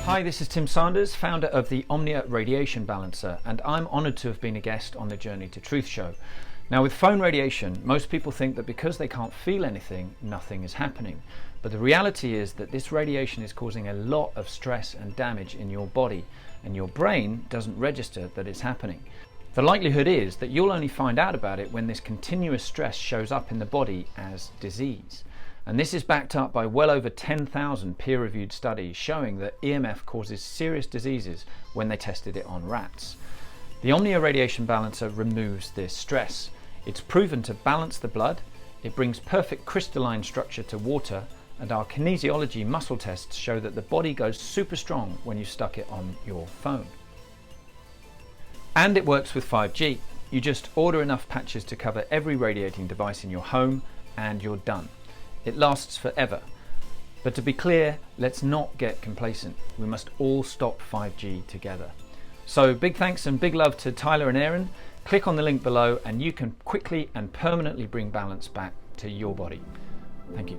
Hi, this is Tim Sanders, founder of the Omnia Radiation Balancer, and I'm honoured to have been a guest on the Journey to Truth show. Now, with phone radiation, most people think that because they can't feel anything, nothing is happening. But the reality is that this radiation is causing a lot of stress and damage in your body, and your brain doesn't register that it's happening. The likelihood is that you'll only find out about it when this continuous stress shows up in the body as disease. And this is backed up by well over 10,000 peer-reviewed studies showing that EMF causes serious diseases when they tested it on rats. The Omnia Radiation Balancer removes this stress. It's proven to balance the blood, it brings perfect crystalline structure to water, and our kinesiology muscle tests show that the body goes super strong when you stuck it on your phone. And it works with 5G. You just order enough patches to cover every radiating device in your home and you're done. It lasts forever. But to be clear, let's not get complacent. We must all stop 5G together. So big thanks and big love to Tyler and Aaron. Click on the link below and you can quickly and permanently bring balance back to your body. Thank you.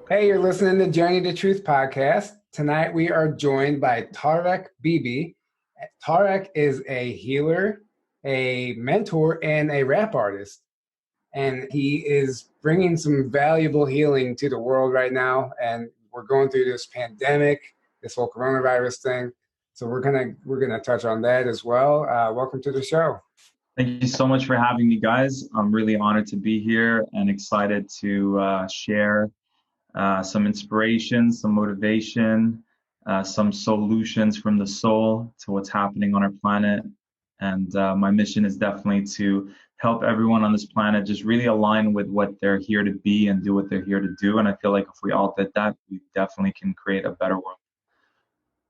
Hey, you're listening to Journey to Truth podcast. Tonight we are joined by Tarek Bibi. Tarek is a healer, a mentor, and a rap artist. And he is bringing some valuable healing to the world right now. And we're going through this pandemic, this whole coronavirus thing. So we're gonna touch on that as well. Welcome to the show. Thank you so much for having me, guys. I'm really honored to be here and excited to share some inspiration, some motivation, some solutions from the soul to what's happening on our planet. And my mission is definitely to help everyone on this planet just really align with what they're here to be and do what they're here to do. And I feel like if we all did that, we definitely can create a better world.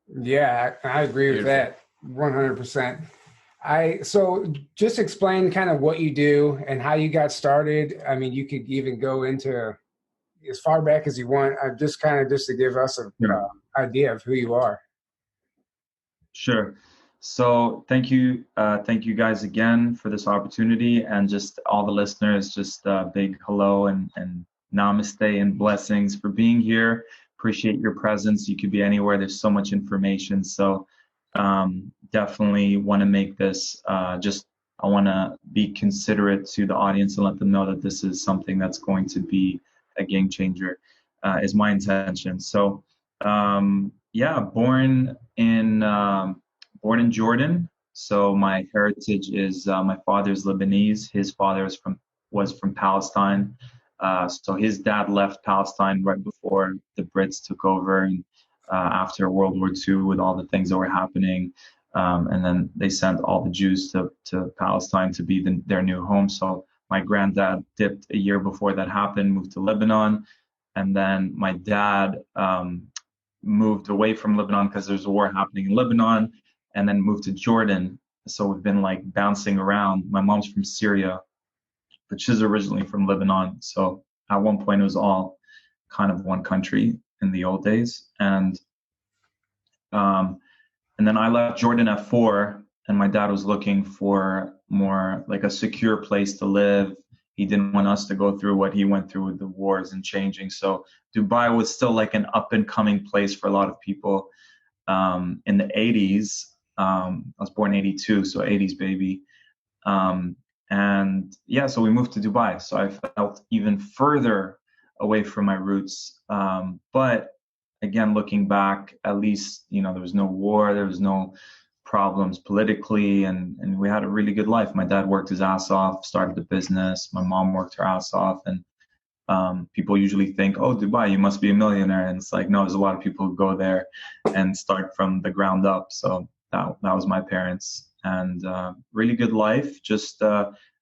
Yeah, I agree with that 100%. So just explain kind of what you do and how you got started. I mean, you could even go into as far back as you want, just to give us an idea of who you are. Sure. So thank you guys again for this opportunity, and just all the listeners, just a big hello and namaste and blessings for being here. Appreciate your presence. You could be anywhere. There's so much information. So definitely want to make this I want to be considerate to the audience and let them know that this is something that's going to be a game changer, is my intention. So, born in Jordan. So my heritage is my father's Lebanese. His father was from Palestine. So his dad left Palestine right before the Brits took over, and after World War II, with all the things that were happening, and then they sent all the Jews to Palestine to be their new home. So my granddad dipped a year before that happened, moved to Lebanon. And then my dad moved away from Lebanon because there's a war happening in Lebanon, and then moved to Jordan. So we've been like bouncing around. My mom's from Syria, but she's originally from Lebanon. So at one point it was all kind of one country in the old days. And then I left Jordan at 4. And my dad was looking for more like a secure place to live. He didn't want us to go through what he went through with the wars and changing. So Dubai was still like an up and coming place for a lot of people. In the 80s, I was born in 82, so 80s baby. So we moved to Dubai. So I felt even further away from my roots. But again, looking back, at least, there was no war, there was no problems politically, and we had a really good life. My dad worked his ass off, started a business. My mom worked her ass off, and people usually think, oh, Dubai, you must be a millionaire. And it's like, no, there's a lot of people who go there and start from the ground up. So that was my parents, and really good life, just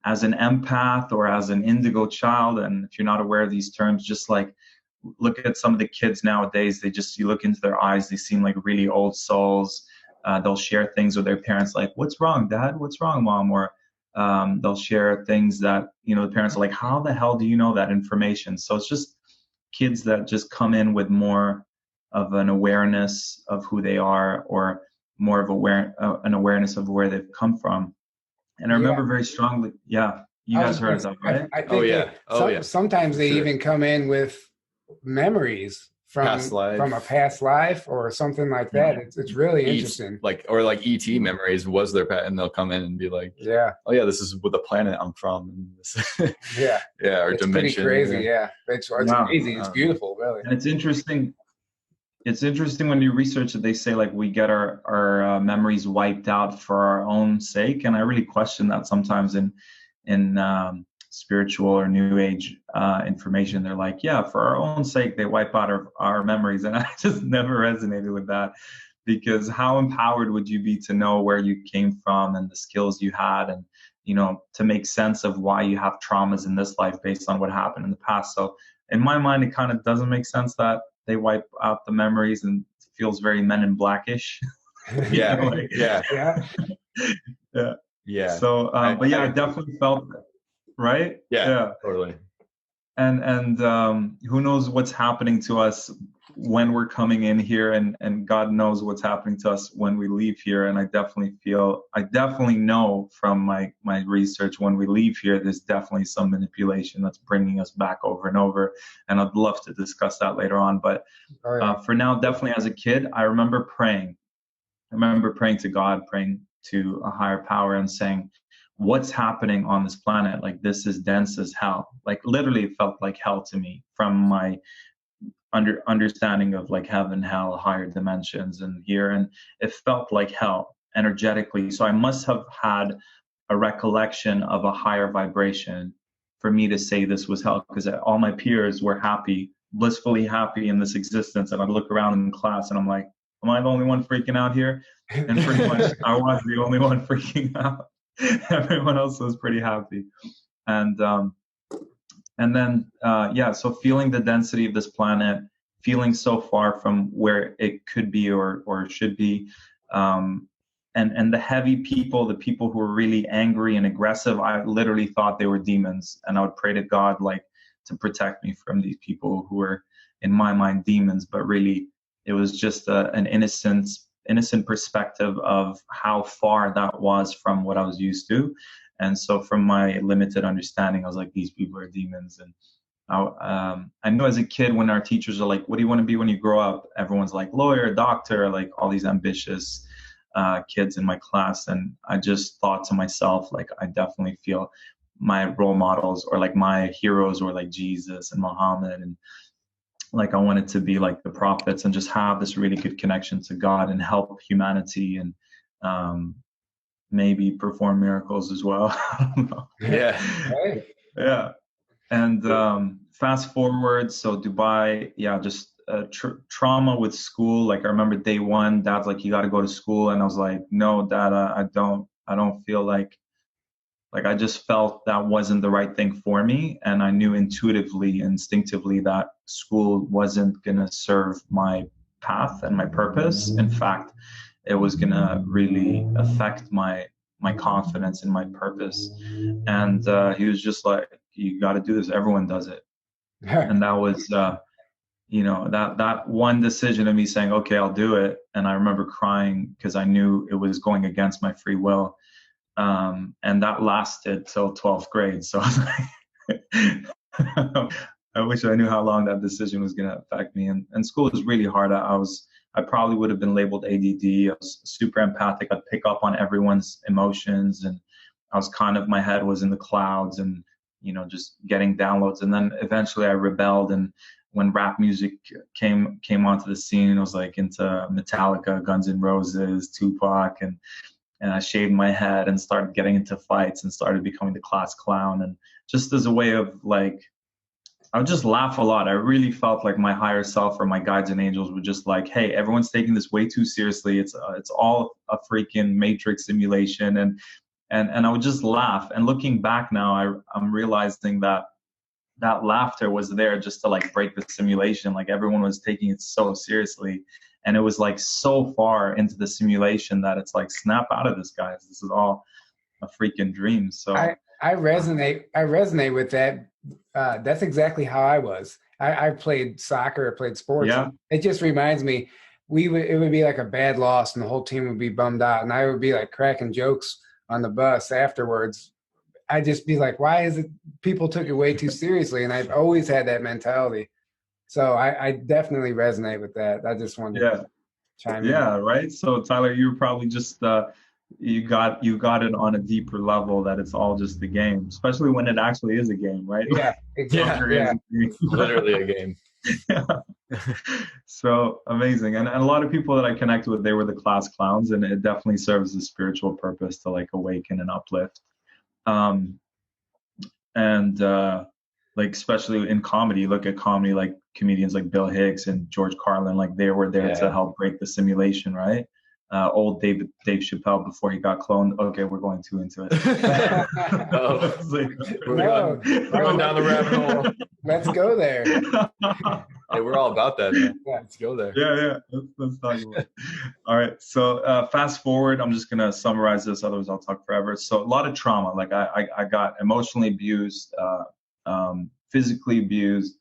as an empath or as an indigo child. And if you're not aware of these terms, just like look at some of the kids nowadays, you look into their eyes, they seem like really old souls. They'll share things with their parents like, what's wrong, Dad? What's wrong, Mom? Or They'll share things that, the parents are like, how the hell do you know that information? So it's just kids that just come in with more of an awareness of who they are, or more of an awareness of where they've come from. And I remember very strongly, you guys heard of that, right? I think sometimes they even come in with memories from a past life or something like that. It's really interesting. Like ET memories was their pet, and they'll come in and be like, oh yeah, this is what the planet I'm from. And this, or it's dimension. Pretty crazy. It's amazing. It's beautiful, really. And it's interesting. It's interesting when you research it, they say like we get our memories wiped out for our own sake. And I really question that sometimes in spiritual or new age information. They're like, for our own sake, they wipe out our memories. And I just never resonated with that, because how empowered would you be to know where you came from and the skills you had, and, to make sense of why you have traumas in this life based on what happened in the past. So in my mind, it kind of doesn't make sense that they wipe out the memories, and it feels very Men in Blackish. Yeah. So, but I definitely felt that. Right? Yeah, totally. And who knows what's happening to us when we're coming in here, and God knows what's happening to us when we leave here. And I definitely know from my research, when we leave here, there's definitely some manipulation that's bringing us back over and over. And I'd love to discuss that later on. But for now, definitely as a kid, I remember praying. I remember praying to God, praying to a higher power, and saying, what's happening on this planet? Like, this is dense as hell. Like, literally it felt like hell to me from my understanding of like heaven, hell, higher dimensions, and here. And it felt like hell energetically. So I must have had a recollection of a higher vibration for me to say this was hell, because all my peers were happy, blissfully happy in this existence. And I'd look around in class and I'm like, am I the only one freaking out here? And pretty much I was the only one freaking out. Everyone else was pretty happy. And then so feeling the density of this planet, feeling so far from where it could be or should be, and the heavy people, the people who were really angry and aggressive, I literally thought they were demons, and I would pray to God like to protect me from these people who were in my mind demons, but really it was just an innocent perspective of how far that was from what I was used to. And so from my limited understanding, I was like, these people are demons. And I know as a kid, when our teachers are like, what do you want to be when you grow up? Everyone's like lawyer, doctor, like all these ambitious kids in my class. And I just thought to myself, like, I definitely feel my role models or like my heroes were like Jesus and Muhammad, and like I wanted to be like the prophets and just have this really good connection to God and help humanity, and maybe perform miracles as well. I don't know. Yeah. Right. Yeah. And fast forward, so Dubai, just trauma with school. Like I remember day one, Dad's like, you got to go to school. And I was like, no, Dad, I don't feel like I just felt that wasn't the right thing for me. And I knew intuitively, instinctively that school wasn't going to serve my path and my purpose. In fact, it was going to really affect my confidence in my purpose. And he was just like, you got to do this. Everyone does it. And that was, that one decision of me saying, okay, I'll do it. And I remember crying because I knew it was going against my free will. And that lasted till 12th grade. So I was like, I wish I knew how long that decision was going to affect me. And school was really hard. I probably would have been labeled ADD. I was super empathic. I'd pick up on everyone's emotions, and I was my head was in the clouds and, just getting downloads. And then eventually I rebelled. And when rap music came onto the scene, I was like into Metallica, Guns N' Roses, Tupac, and I shaved my head and started getting into fights and started becoming the class clown. And just as a way of like, I would just laugh a lot. I really felt like my higher self or my guides and angels were just like, hey, everyone's taking this way too seriously. It's all a freaking matrix simulation. And I would just laugh. And looking back now, I'm realizing that laughter was there just to like break the simulation. Like everyone was taking it so seriously. And it was like so far into the simulation that it's like, snap out of this, guys. This is all a freaking dream. So I resonate with that. That's exactly how I was. I played soccer, I played sports. Yeah. It just reminds me, it would be like a bad loss and the whole team would be bummed out. And I would be like cracking jokes on the bus afterwards. I'd just be like, why is it people took it way too seriously? And I've always had that mentality. So I definitely resonate with that. I just wanted to chime in. Yeah, right. So Tyler, you were probably just you got it on a deeper level that it's all just a game, especially when it actually is a game, right? Yeah, exactly. Yeah. Literally a game. Yeah. So amazing. And a lot of people that I connect with, they were the class clowns, and it definitely serves a spiritual purpose to like awaken and uplift. Like especially in comedy, look at comedy, like comedians like Bill Hicks and George Carlin, like they were there to help break the simulation, right? Old Dave Chappelle before he got cloned. Okay, we're going too into it. We're going down the rabbit hole. Let's go there. Hey, we're all about that, man. Yeah. Let's go there. Yeah. Let's talk about it. All right. So fast forward. I'm just gonna summarize this, otherwise I'll talk forever. So a lot of trauma. Like I got emotionally abused, physically abused.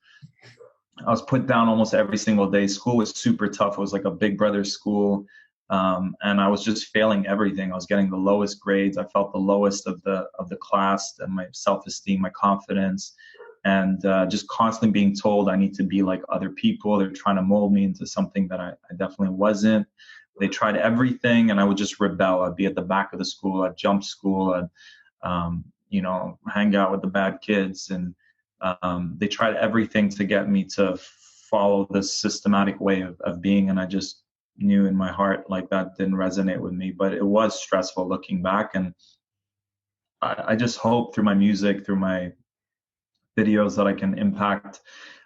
I was put down almost every single day. School was super tough. It was like a big brother school. And I was just failing everything. I was getting the lowest grades. I felt the lowest of the class, and my self-esteem, my confidence, and just constantly being told I need to be like other people. They're trying to mold me into something that I definitely wasn't. They tried everything, and I would just rebel. I'd be at the back of the school. I'd jump school. I'd, hang out with the bad kids. And they tried everything to get me to follow this systematic way of being. And I just knew in my heart like that didn't resonate with me, but it was stressful looking back. And I just hope through my music, through my videos, that I can impact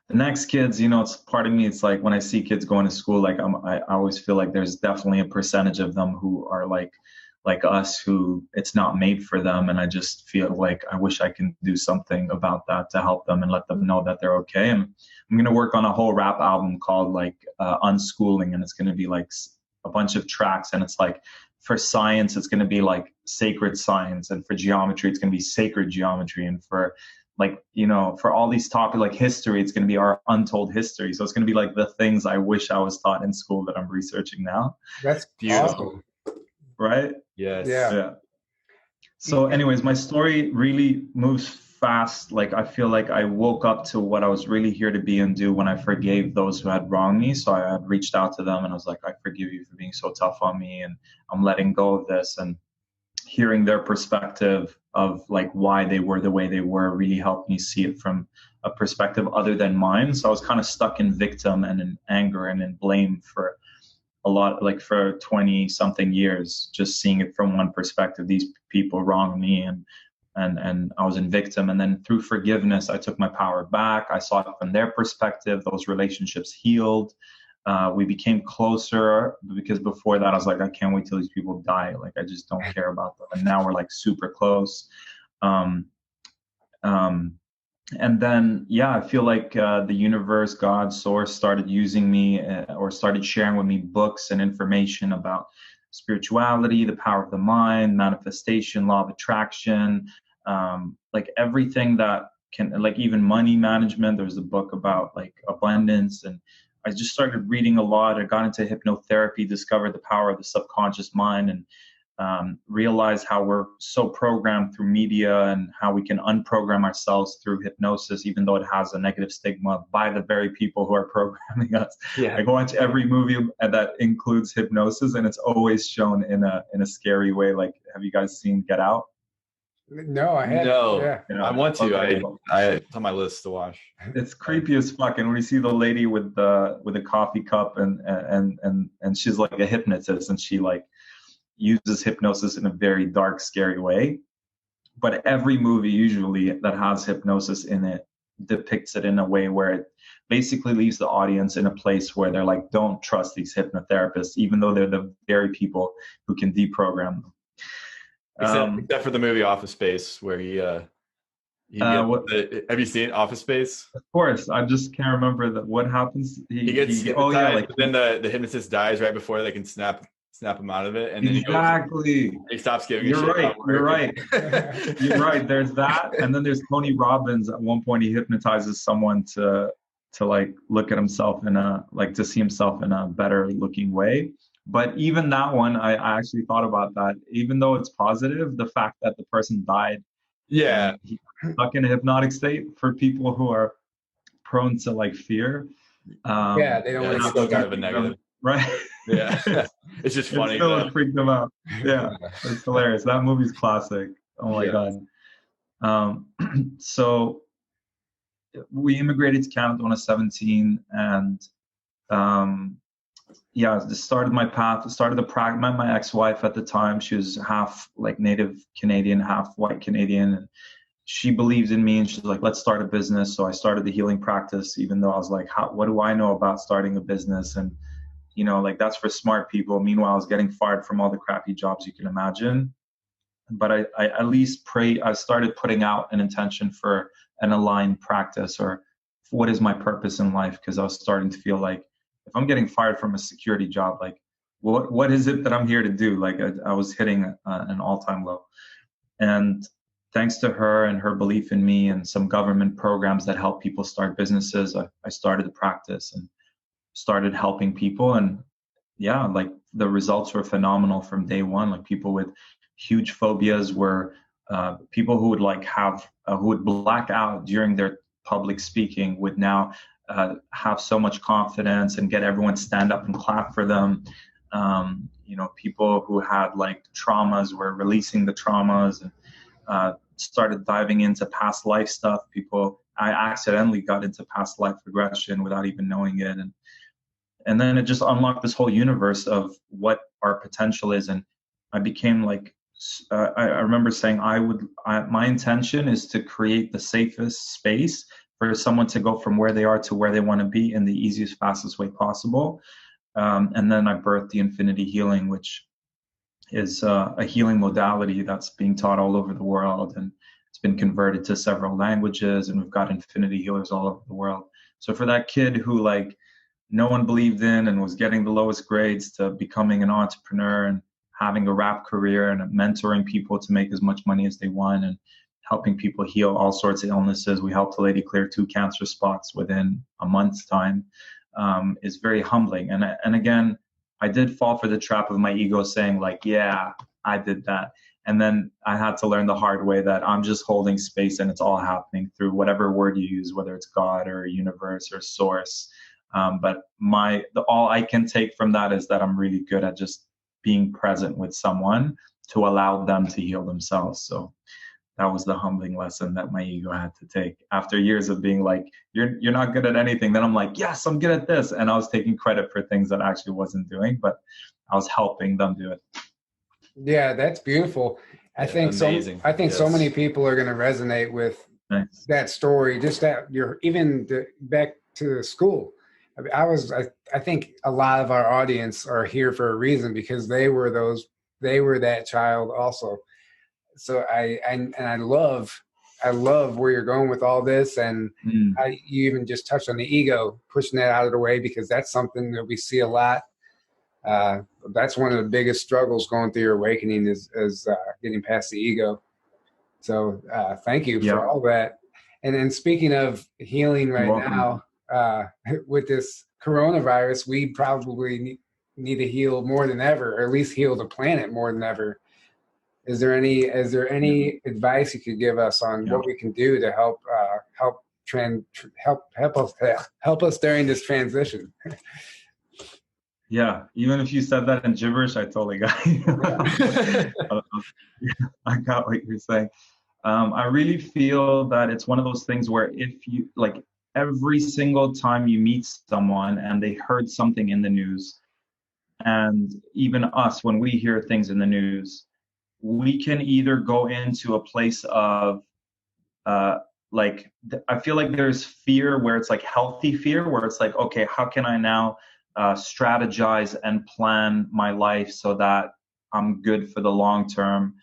the next kids. It's part of me. It's like when I see kids going to school, like I always feel like there's definitely a percentage of them who are like us, who it's not made for them. And I just feel like I wish I can do something about that to help them and let them know that they're okay. And I'm going to work on a whole rap album called like Unschooling. And it's going to be like a bunch of tracks. And it's like for science, it's going to be like sacred science. And for geometry, it's going to be sacred geometry. And for like, for all these topics like history, it's going to be our untold history. So it's going to be like the things I wish I was taught in school that I'm researching now. That's beautiful. Awesome. Right? Yes. Yeah. So anyways, my story really moves fast. Like I feel like I woke up to what I was really here to be and do when I forgave those who had wronged me. So I had reached out to them and I was like, I forgive you for being so tough on me, and I'm letting go of this. And hearing their perspective of like why they were the way they were really helped me see it from a perspective other than mine. So I was kind of stuck in victim and in anger and in blame for a lot, like for 20 something years, just seeing it from one perspective. These people wronged me, and I was in victim. And then through forgiveness, I took my power back. I saw it from their perspective. Those relationships healed. We became closer, because before that I was like, I can't wait till these people die. Like I just don't care about them. And now we're like super close. And then, I feel like the universe, God, source started using me or started sharing with me books and information about spirituality, the power of the mind, manifestation, law of attraction, like everything that can, like even money management. There's a book about like abundance. And I just started reading a lot. I got into hypnotherapy, discovered the power of the subconscious mind, and realize how we're so programmed through media and how we can unprogram ourselves through hypnosis, even though it has a negative stigma by the very people who are programming us. I watch every movie that includes hypnosis, and it's always shown in a scary way. Like, have you guys seen Get Out? No, I haven't. No, yeah. I want to. Okay. It's on my list to watch. It's creepy as fuck. And when you see the lady with a coffee cup and she's like a hypnotist, and she like uses hypnosis in a very dark, scary way. But every movie usually that has hypnosis in it depicts it in a way where it basically leaves the audience in a place where they're like, don't trust these hypnotherapists, even though they're the very people who can deprogram them. Except for the movie Office Space, where have you seen Office Space? Of course. I just can't remember what happens. He gets hypnotized, but then the hypnotist dies right before they can snap snap him out of it, and then he stops giving a shit about work. You're right. You're right. There's that, and then there's Tony Robbins. At one point, he hypnotizes someone to like look at himself to see himself in a better looking way. But even that one, I actually thought about that. Even though it's positive, the fact that the person died, he's stuck in a hypnotic state for people who are prone to like fear. They don't want to still kind of a negative, right? Yeah, it's just funny. It still freaked them out. Yeah, it's hilarious. That movie's classic. Oh my god. So we immigrated to Canada when I was 17, and just started my path. Met my ex-wife at the time. She was half like Native Canadian, half white Canadian, and she believed in me, and she's like, let's start a business. So I started the healing practice, even though I was like, what do I know about starting a business? And like that's for smart people. Meanwhile, I was getting fired from all the crappy jobs you can imagine. But I at least I started putting out an intention for an aligned practice, or what is my purpose in life? Because I was starting to feel like, if I'm getting fired from a security job, like what is it that I'm here to do? Like I was hitting an all-time low. And thanks to her and her belief in me and some government programs that help people start businesses, I started the practice and started helping people. And like the results were phenomenal from day one. Like people with huge phobias were people who would who would black out during their public speaking would now have so much confidence and get everyone stand up and clap for them. People who had like traumas were releasing the traumas and started diving into past life stuff. I accidentally got into past life regression without even knowing it. And then it just unlocked this whole universe of what our potential is. And I became like, I remember saying my intention is to create the safest space for someone to go from where they are to where they want to be in the easiest, fastest way possible. And then I birthed the Infinity Healing, which is a healing modality that's being taught all over the world. And it's been converted to several languages, and we've got Infinity Healers all over the world. So for that kid who like no one believed in and was getting the lowest grades, to becoming an entrepreneur and having a rap career and mentoring people to make as much money as they want and helping people heal all sorts of illnesses. We helped a lady clear 2 cancer spots within a month's time. Is very humbling. And again, I did fall for the trap of my ego saying like, yeah, I did that. And then I had to learn the hard way that I'm just holding space and it's all happening through whatever word you use, whether it's God or universe or source. But all I can take from that is that I'm really good at just being present with someone to allow them to heal themselves. So that was the humbling lesson that my ego had to take after years of being like, you're not good at anything. Then I'm like, yes, I'm good at this. And I was taking credit for things that I actually wasn't doing, but I was helping them do it. Yeah, that's beautiful. I think so many people are going to resonate with that story. Just that back to school. I think a lot of our audience are here for a reason, because they were that child also. So I love where you're going with all this, and you even just touched on the ego, pushing that out of the way, because that's something that we see a lot. That's one of the biggest struggles going through your awakening is getting past the ego. So thank you for all that. And then speaking of healing now, with this coronavirus, we probably need to heal more than ever, or at least heal the planet more than ever. Is there any advice you could give us on what we can do to help us during this transition? Yeah, even if you said that in gibberish, I totally got you. I got what you're saying. I really feel that it's one of those things where if you like every single time you meet someone and they heard something in the news, and even us, when we hear things in the news, we can either go into a place of I feel like there's fear where it's like healthy fear, where it's like, okay, how can I now strategize and plan my life so that I'm good for the long term?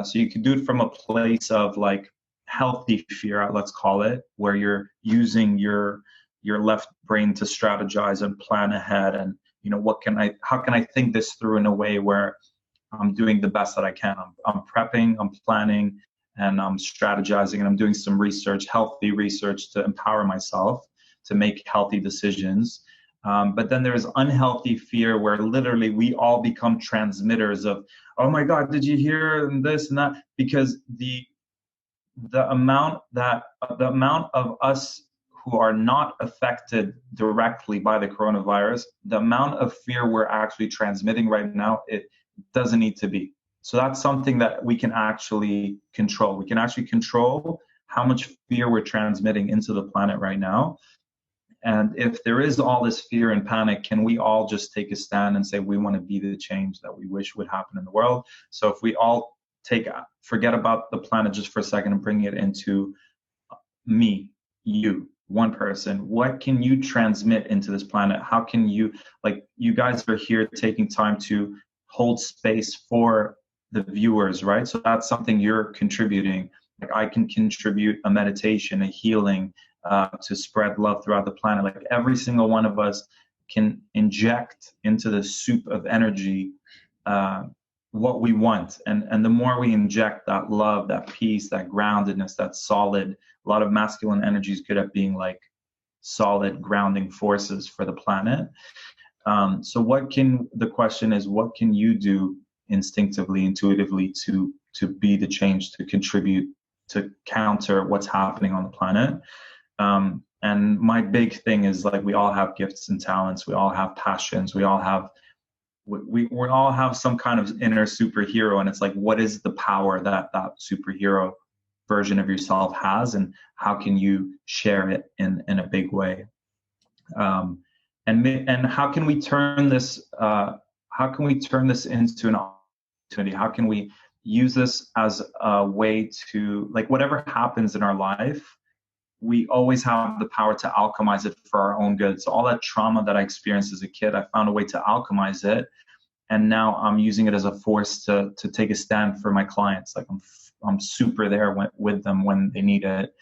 So you can do it from a place of like healthy fear, let's call it, where you're using your left brain to strategize and plan ahead and how can I think this through in a way where I'm doing the best that I can. I'm prepping, I'm planning, and I'm strategizing, and I'm doing some research, healthy research, to empower myself to make healthy decisions. But then there's unhealthy fear where literally we all become transmitters of, oh my God, did you hear this and that? Because the amount of us who are not affected directly by the coronavirus, the amount of fear we're actually transmitting right now, it doesn't need to be. So that's something that we can actually control. We can actually control how much fear we're transmitting into the planet right now. And if there is all this fear and panic, can we all just take a stand and say we want to be the change that we wish would happen in the world? So if we all forget about the planet just for a second and bring it into me, you, one person, what can you transmit into this planet? How can you, like, you guys are here taking time to hold space for the viewers, right? So that's something you're contributing. Like, I can contribute a meditation, a healing, to spread love throughout the planet. Like, every single one of us can inject into the soup of energy what we want. And the more we inject that love, that peace, that groundedness, that solid, a lot of masculine energy is good at being like solid grounding forces for the planet. So the question is, what can you do instinctively, intuitively to be the change, to contribute, to counter what's happening on the planet? And my big thing is, like, we all have gifts and talents. We all have passions. We all have some kind of inner superhero. And it's like, what is the power that superhero version of yourself has, and how can you share it in a big way? And how can we turn this into an opportunity? How can we use this as a way to, like, whatever happens in our life, we always have the power to alchemize it for our own good. So all that trauma that I experienced as a kid, I found a way to alchemize it. And now I'm using it as a force to take a stand for my clients. Like, I'm super there with them when they need it.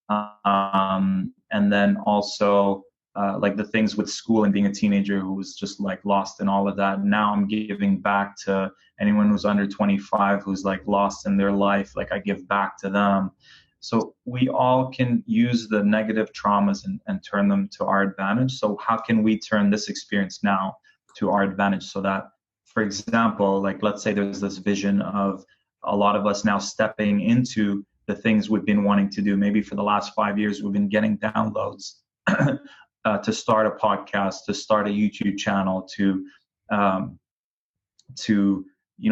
And then also, like, the things with school and being a teenager who was just like lost in all of that. Now I'm giving back to anyone who's under 25 who's like lost in their life. Like, I give back to them. So we all can use the negative traumas and turn them to our advantage. So how can we turn this experience now to our advantage, so that, for example, like, let's say there's this vision of a lot of us now stepping into the things we've been wanting to do. Maybe for the last 5 years, we've been getting downloads to start a podcast, to start a YouTube channel, to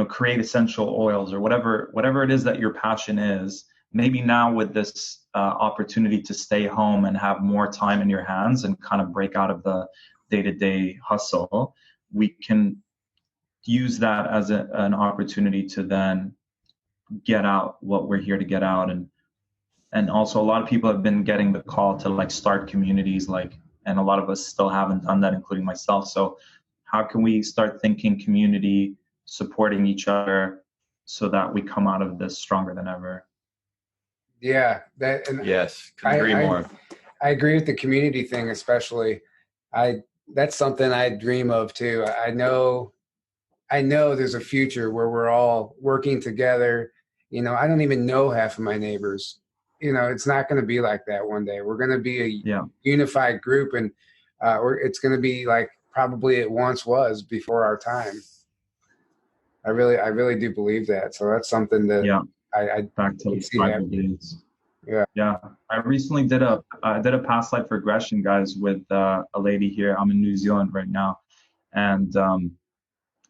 create essential oils, or whatever it is that your passion is. Maybe now with this opportunity to stay home and have more time in your hands and kind of break out of the day-to-day hustle, we can use that as an opportunity to then get out what we're here to get out. And also, a lot of people have been getting the call to, like, start communities, like, and a lot of us still haven't done that, including myself. So how can we start thinking community, supporting each other, so that we come out of this stronger than ever? Yeah, yes, can agree more. I agree with the community thing, especially. That's something I dream of too. I know there's a future where we're all working together. I don't even know half of my neighbors. It's not going to be like that one day. We're going to be a unified group, and it's going to be like probably it once was before our time. I really do believe that. So that's something that I back to the tribal days. Yeah. I recently did a past life regression, guys, with a lady here. I'm in New Zealand right now, and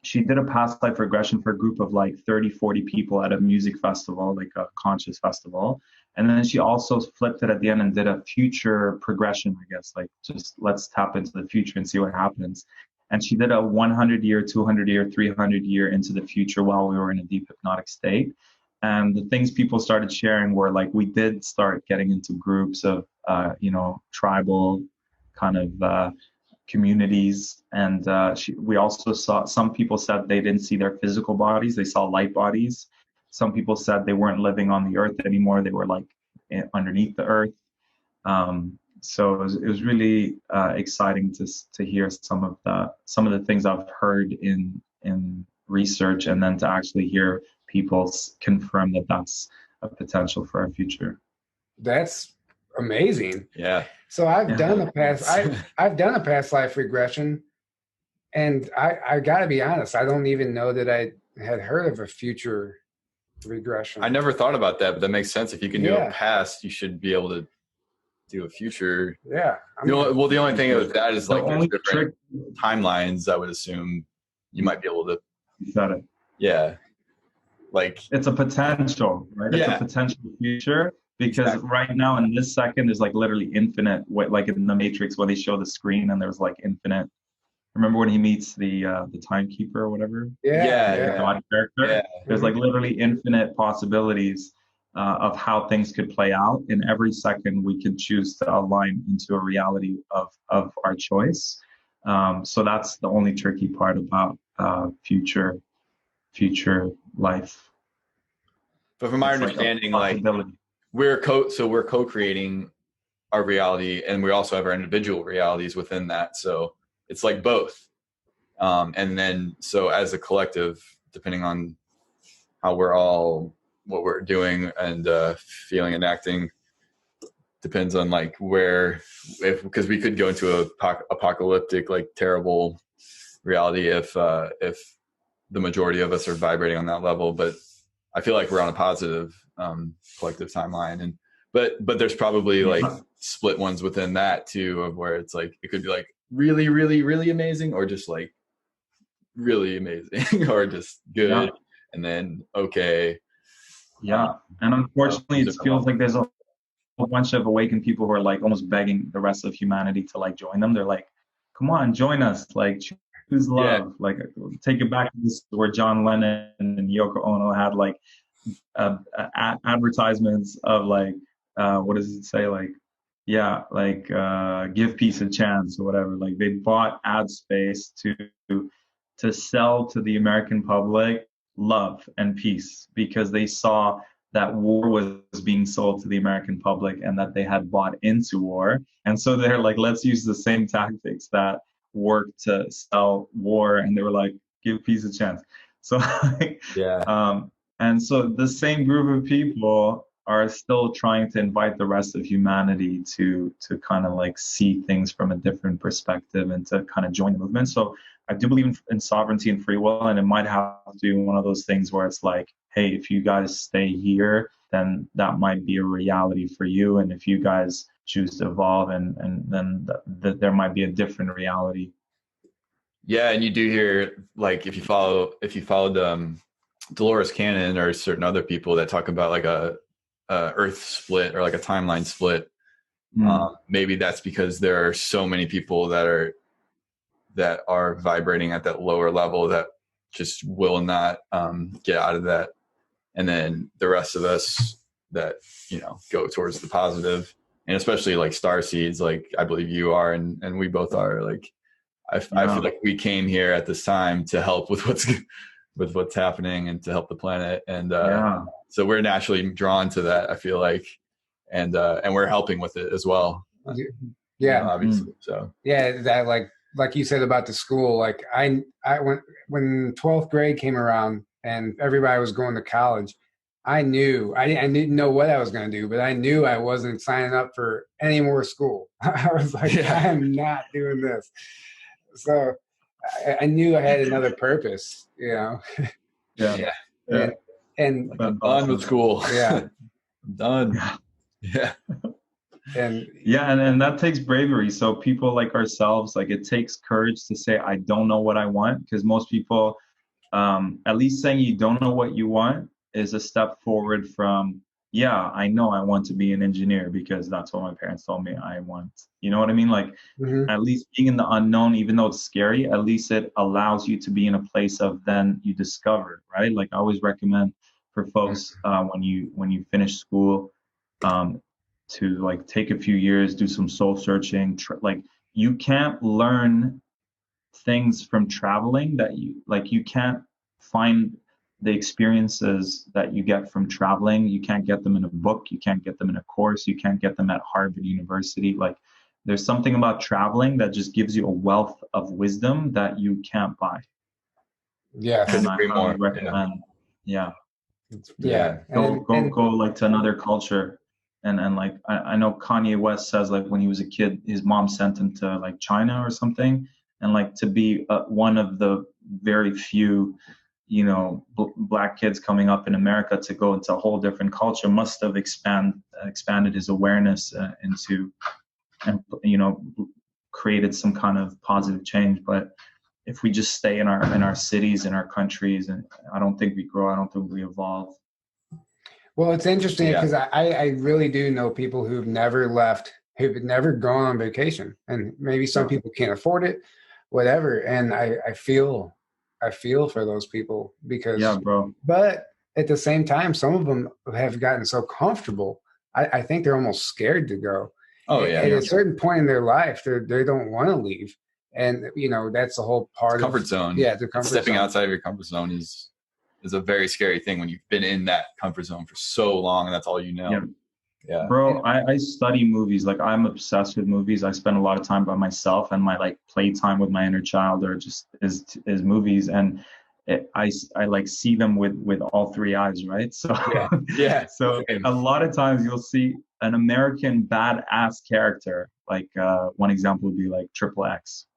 she did a past life regression for a group of like 30, 40 people at a music festival, like a conscious festival. And then she also flipped it at the end and did a future progression, I guess, like, just let's tap into the future and see what happens. And she did a 100-year, 200-year, 300-year into the future while we were in a deep hypnotic state. And the things people started sharing were, like, we did start getting into groups of, tribal kind of communities. And we also saw, some people said they didn't see their physical bodies. They saw light bodies. Some people said they weren't living on the earth anymore. They were like underneath the earth. So it was really exciting to hear some of the things I've heard in research, and then to actually hear people confirm that that's a potential for our future. That's amazing. Yeah. So I've done a past life regression, and I got to be honest, I don't even know that I had heard of a future regression. I never thought about that, but that makes sense. If you can do a past, you should be able to do a future. Yeah. The only thing with that is like there's different timelines. I would assume you might be able to. Got it. Yeah. Like it's a potential, right? Yeah. It's a potential future, because right now in this second is like literally infinite. Like in the Matrix, when they show the screen and there's like infinite. Remember when he meets the timekeeper or whatever? Yeah. God character. Yeah. There's like literally infinite possibilities of how things could play out. In every second, we could choose to align into a reality of our choice. So that's the only tricky part about future life. But from my understanding, like we're co-creating our reality, and we also have our individual realities within that. So it's like both. And then, so as a collective, depending on how we're all, what we're doing and feeling and acting, depends on like because we could go into a apocalyptic, like terrible reality if the majority of us are vibrating on that level. But I feel like we're on a positive collective timeline, but there's probably like split ones within that too, of where it's like it could be like really, really, really amazing, or just like really amazing, or just good, and then okay. Yeah, and unfortunately, it feels like there's a whole bunch of awakened people who are like almost begging the rest of humanity to like join them. They're like, "Come on, join us! Like, choose love! Like, take it back to this where John Lennon and Yoko Ono had like advertisements of like, what does it say? Like, give peace a chance or whatever. Like, they bought ad space to sell to the American public love and peace, because they saw that war was being sold to the American public and that they had bought into war. And so they're like, let's use the same tactics that work to sell war. And they were like, give peace a chance. So and so the same group of people are still trying to invite the rest of humanity to kind of like see things from a different perspective and to kind of join the movement. So I do believe in sovereignty and free will, and it might have to be one of those things where it's like, hey, if you guys stay here, then that might be a reality for you. And if you guys choose to evolve, and then there might be a different reality. Yeah, and you do hear, like, if you followed Dolores Cannon or certain other people that talk about like a Earth split or like a timeline split. Maybe that's because there are so many people that are vibrating at that lower level that just will not get out of that, and then the rest of us that go towards the positive, and especially like star seeds, like I believe you are, and we both are. Like I feel like we came here at this time to help with what's happening and to help the planet, and so we're naturally drawn to that, I feel like, and we're helping with it as well. Obviously. So that like you said about the school, like I went when 12th grade came around and everybody was going to college. I knew I didn't know what I was going to do, but I knew I wasn't signing up for any more school. I was like, I am not doing this. So I knew I had another purpose, Yeah. And I'm done with school. Yeah. I'm done. Yeah. And that takes bravery. So people like ourselves, like, it takes courage to say, I don't know what I want, because most people, at least saying you don't know what you want is a step forward from, I know I want to be an engineer because that's what my parents told me I want. You know what I mean? Like, at least being in the unknown, even though it's scary, at least it allows you to be in a place of then you discover, right? Like, I always recommend for folks when you finish school, to like take a few years, do some soul searching. Like, you can't learn things from traveling that you can't find the experiences that you get from traveling, you can't get them in a book, you can't get them in a course, you can't get them at Harvard University. Like, there's something about traveling that just gives you a wealth of wisdom that you can't buy. Yeah, and I highly recommend. Yeah. Go like to another culture. And like, I know Kanye West says, like, when he was a kid, his mom sent him to like China or something, and like to be one of the very few, you know, black kids coming up in America to go into a whole different culture must have expanded his awareness into, and, you know, created some kind of positive change. But if we just stay in our cities, in our countries, and I don't think we grow, I don't think we evolve. Well, it's interesting because I really do know people who've never left, who've never gone on vacation, and maybe some people can't afford it, whatever. And I feel for those people because, but at the same time, some of them have gotten so comfortable. I think they're almost scared to go. Oh yeah. At a certain point in their life, they don't want to leave. And, you know, that's the whole part comfort zone. Yeah. The comfort Stepping zone. outside of your comfort zone is a very scary thing when you've been in that comfort zone for so long and that's all you know. Yeah. Bro, I study movies. Like, I'm obsessed with movies. I spend a lot of time by myself, and my like playtime with my inner child are just is movies. And I like see them with all three eyes, right? So so a lot of times you'll see an American badass character. Like one example would be like Triple X,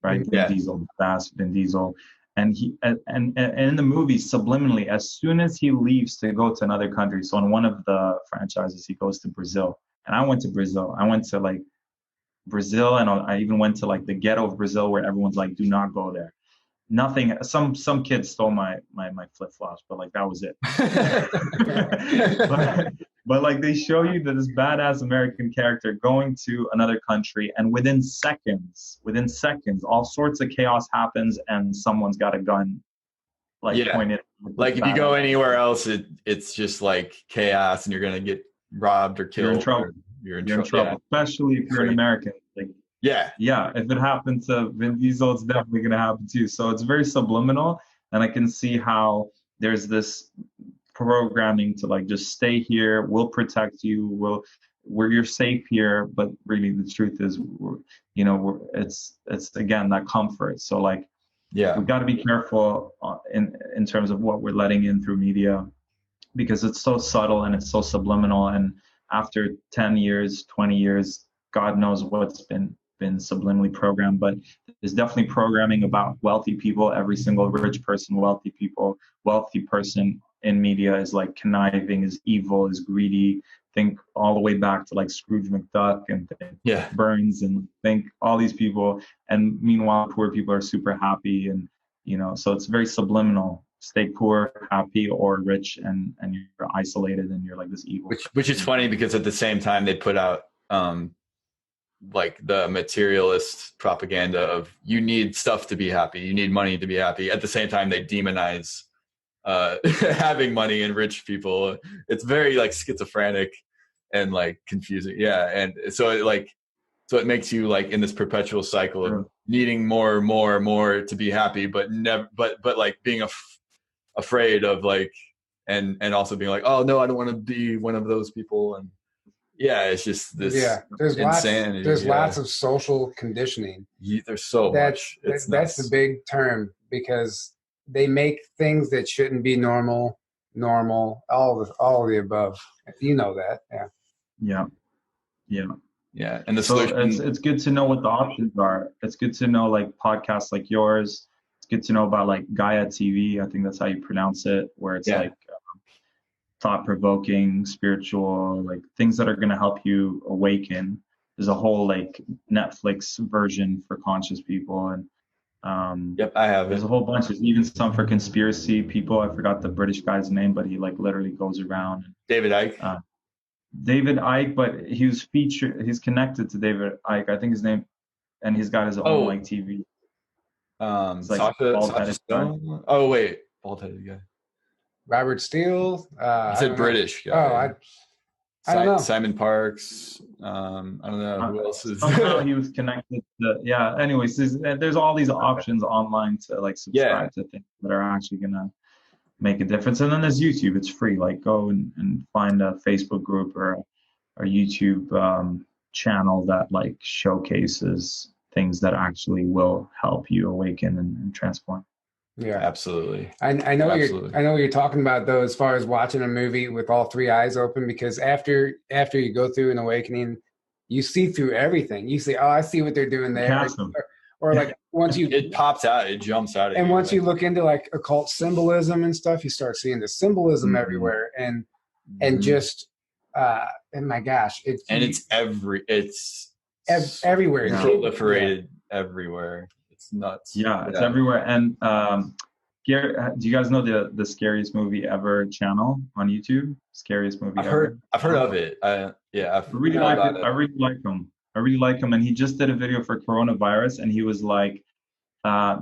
right? Vin Diesel, fast Vin Diesel. And he and in the movie, subliminally, as soon as he leaves to go to another country, so in one of the franchises, he goes to Brazil. And I went to Brazil. I went to like Brazil, and I even went to like the ghetto of Brazil where everyone's like, do not go there. Nothing. Some kids stole my flip flops, but like that was it. but like they show you that this badass American character going to another country, and within seconds, all sorts of chaos happens, and someone's got a gun, like pointed. Like if you go anywhere else, it's just like chaos, and you're gonna get robbed or killed. You're in trouble. You're in trouble, especially if you're an American. Like, if it happened to Vin Diesel, it's definitely going to happen too. So it's very subliminal, and I can see how there's this programming to like just stay here, we'll protect you, you're safe here. But really the truth is, it's again that comfort. So like we've got to be careful in terms of what we're letting in through media, because it's so subtle and it's so subliminal, and after 10 years, 20 years, God knows what's been subliminally programmed. But there's definitely programming about wealthy people. Every single rich person, wealthy person in media is like conniving, is evil, is greedy. Think all the way back to like Scrooge McDuck and Burns, and think all these people. And meanwhile, poor people are super happy, and so it's very subliminal. Stay poor, happy, or rich, and you're isolated, and you're like this evil. Which is funny because at the same time they put out like the materialist propaganda of you need stuff to be happy, you need money to be happy. At the same time, they demonize having money and rich people. It's very like schizophrenic and like confusing. Yeah, and so it makes you like in this perpetual cycle of needing more to be happy, but never, but like being afraid of like, and also being like, oh no, I don't want to be one of those people. And it's just this there's insanity. There's lots of social conditioning. There's so much. That's the big term, because they make things that shouldn't be normal, all of the above. You know that. Yeah. And the solution, it's good to know what the options are. It's good to know like podcasts like yours. It's good to know about like Gaia TV. I think that's how you pronounce it, where it's like thought-provoking, spiritual, like things that are going to help you awaken. There's a whole like Netflix version for conscious people, and I have. There's a whole bunch. There's even some for conspiracy people. I forgot the British guy's name, but he like literally goes around. David Icke. But he was featured. He's connected to David Icke, I think his name, and he's got his own like TV. Sasha Stone. Oh wait, bald-headed guy. Robert Steele. He said British guy. I don't know. Simon Parks. I don't know who else is. Somehow he was connected to. Anyways, there's all these options online to like subscribe to things that are actually gonna make a difference. And then there's YouTube. It's free. Like go and find a Facebook group or a YouTube channel that like showcases things that actually will help you awaken and transform. Yeah, absolutely. I know I know what you're talking about though, as far as watching a movie with all three eyes open, because after you go through an awakening, you see through everything. You say, "Oh, I see what they're doing there," or like once you it pops out, it jumps out. And once you look into like occult symbolism and stuff, you start seeing the symbolism everywhere, and just and my gosh, it's everywhere. It's proliferated everywhere. It's nuts. Yeah, it's everywhere. And do you guys know the Scariest Movie Ever channel on YouTube? Scariest Movie Ever. I've heard of it. I really like it. I really like him. And he just did a video for coronavirus, and he was like,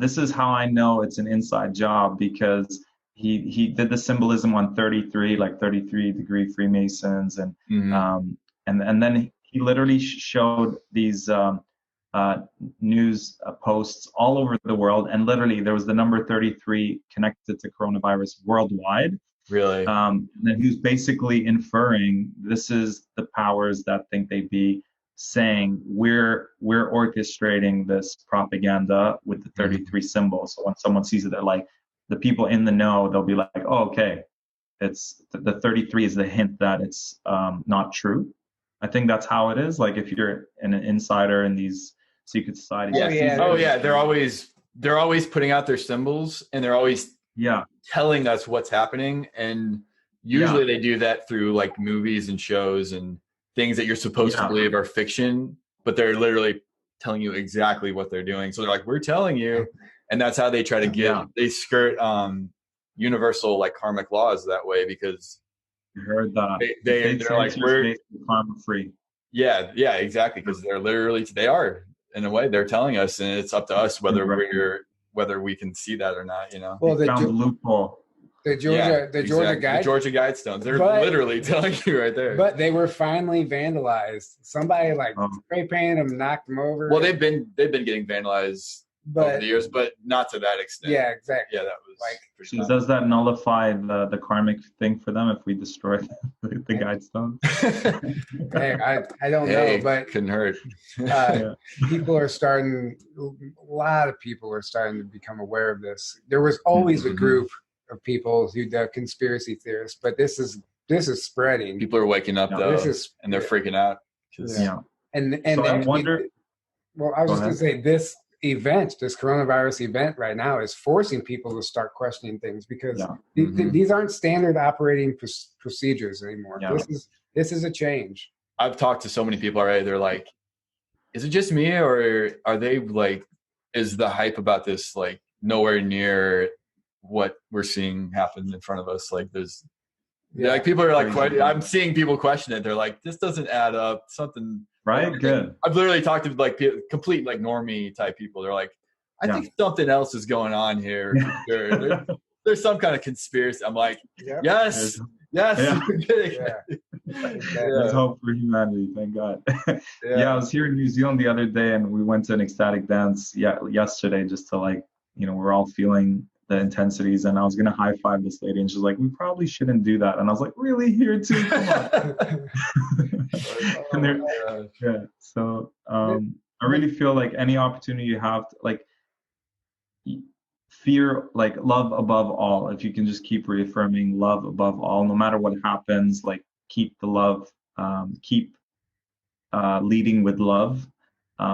this is how I know it's an inside job, because he did the symbolism on 33, like 33-degree Freemasons, and then he literally showed these news posts all over the world, and literally there was the number 33 connected to coronavirus worldwide. Really? And then he was basically inferring this is the powers that think they be saying we're orchestrating this propaganda with the 33 symbols. So when someone sees it, they're like, the people in the know, they'll be like, oh, okay, it's the 33 is the hint that it's not true. I think that's how it is. Like if you're an insider in these secret societies. They're always putting out their symbols, and they're always telling us what's happening. And usually they do that through like movies and shows and things that you're supposed to believe are fiction, but they're literally telling you exactly what they're doing. So they're like, we're telling you. And that's how they try to they skirt universal like karmic laws that way, because you heard that they're like, we're karma free. Yeah, exactly. Because they are in a way, they're telling us, and it's up to us whether we can see that or not, you know. Well, they found the loophole. The Georgia Guidestones, they're literally telling you right there. But they were finally vandalized. Somebody spray painted them, knocked them over. Well, they've been getting vandalized over the years, but not to that extent. Yeah, exactly. Yeah, that was so does that nullify the karmic thing for them if we destroy the Guidestones? Hey, I don't know, but couldn't hurt. People are starting. A lot of people are starting to become aware of this. There was always a group of people who the conspiracy theorists, but this is spreading. People are waking up though, and they're freaking out. And so I wonder. Well, I was just going to say this coronavirus event right now is forcing people to start questioning things, because these aren't standard operating procedures anymore. This is a change. I've talked to so many people already. They're like, is it just me, or are they like, is the hype about this like nowhere near what we're seeing happen in front of us? Like there's like people are like, I'm seeing people question it. They're like, this doesn't add up. Something. Right. Good. I've literally talked to like complete like normie type people. They're like, I think something else is going on here. For sure. There's some kind of conspiracy. I'm like, yes. There's hope for humanity. Thank God. I was here in New Zealand the other day, and we went to an ecstatic dance yesterday, just to like, we're all feeling the intensities, and I was gonna high five this lady, and she's like, we probably shouldn't do that, and I was like, really, here too? Come on. So I really feel like any opportunity you have to, like, fear, like love above all. If you can just keep reaffirming love above all, no matter what happens, like keep the love, keep leading with love,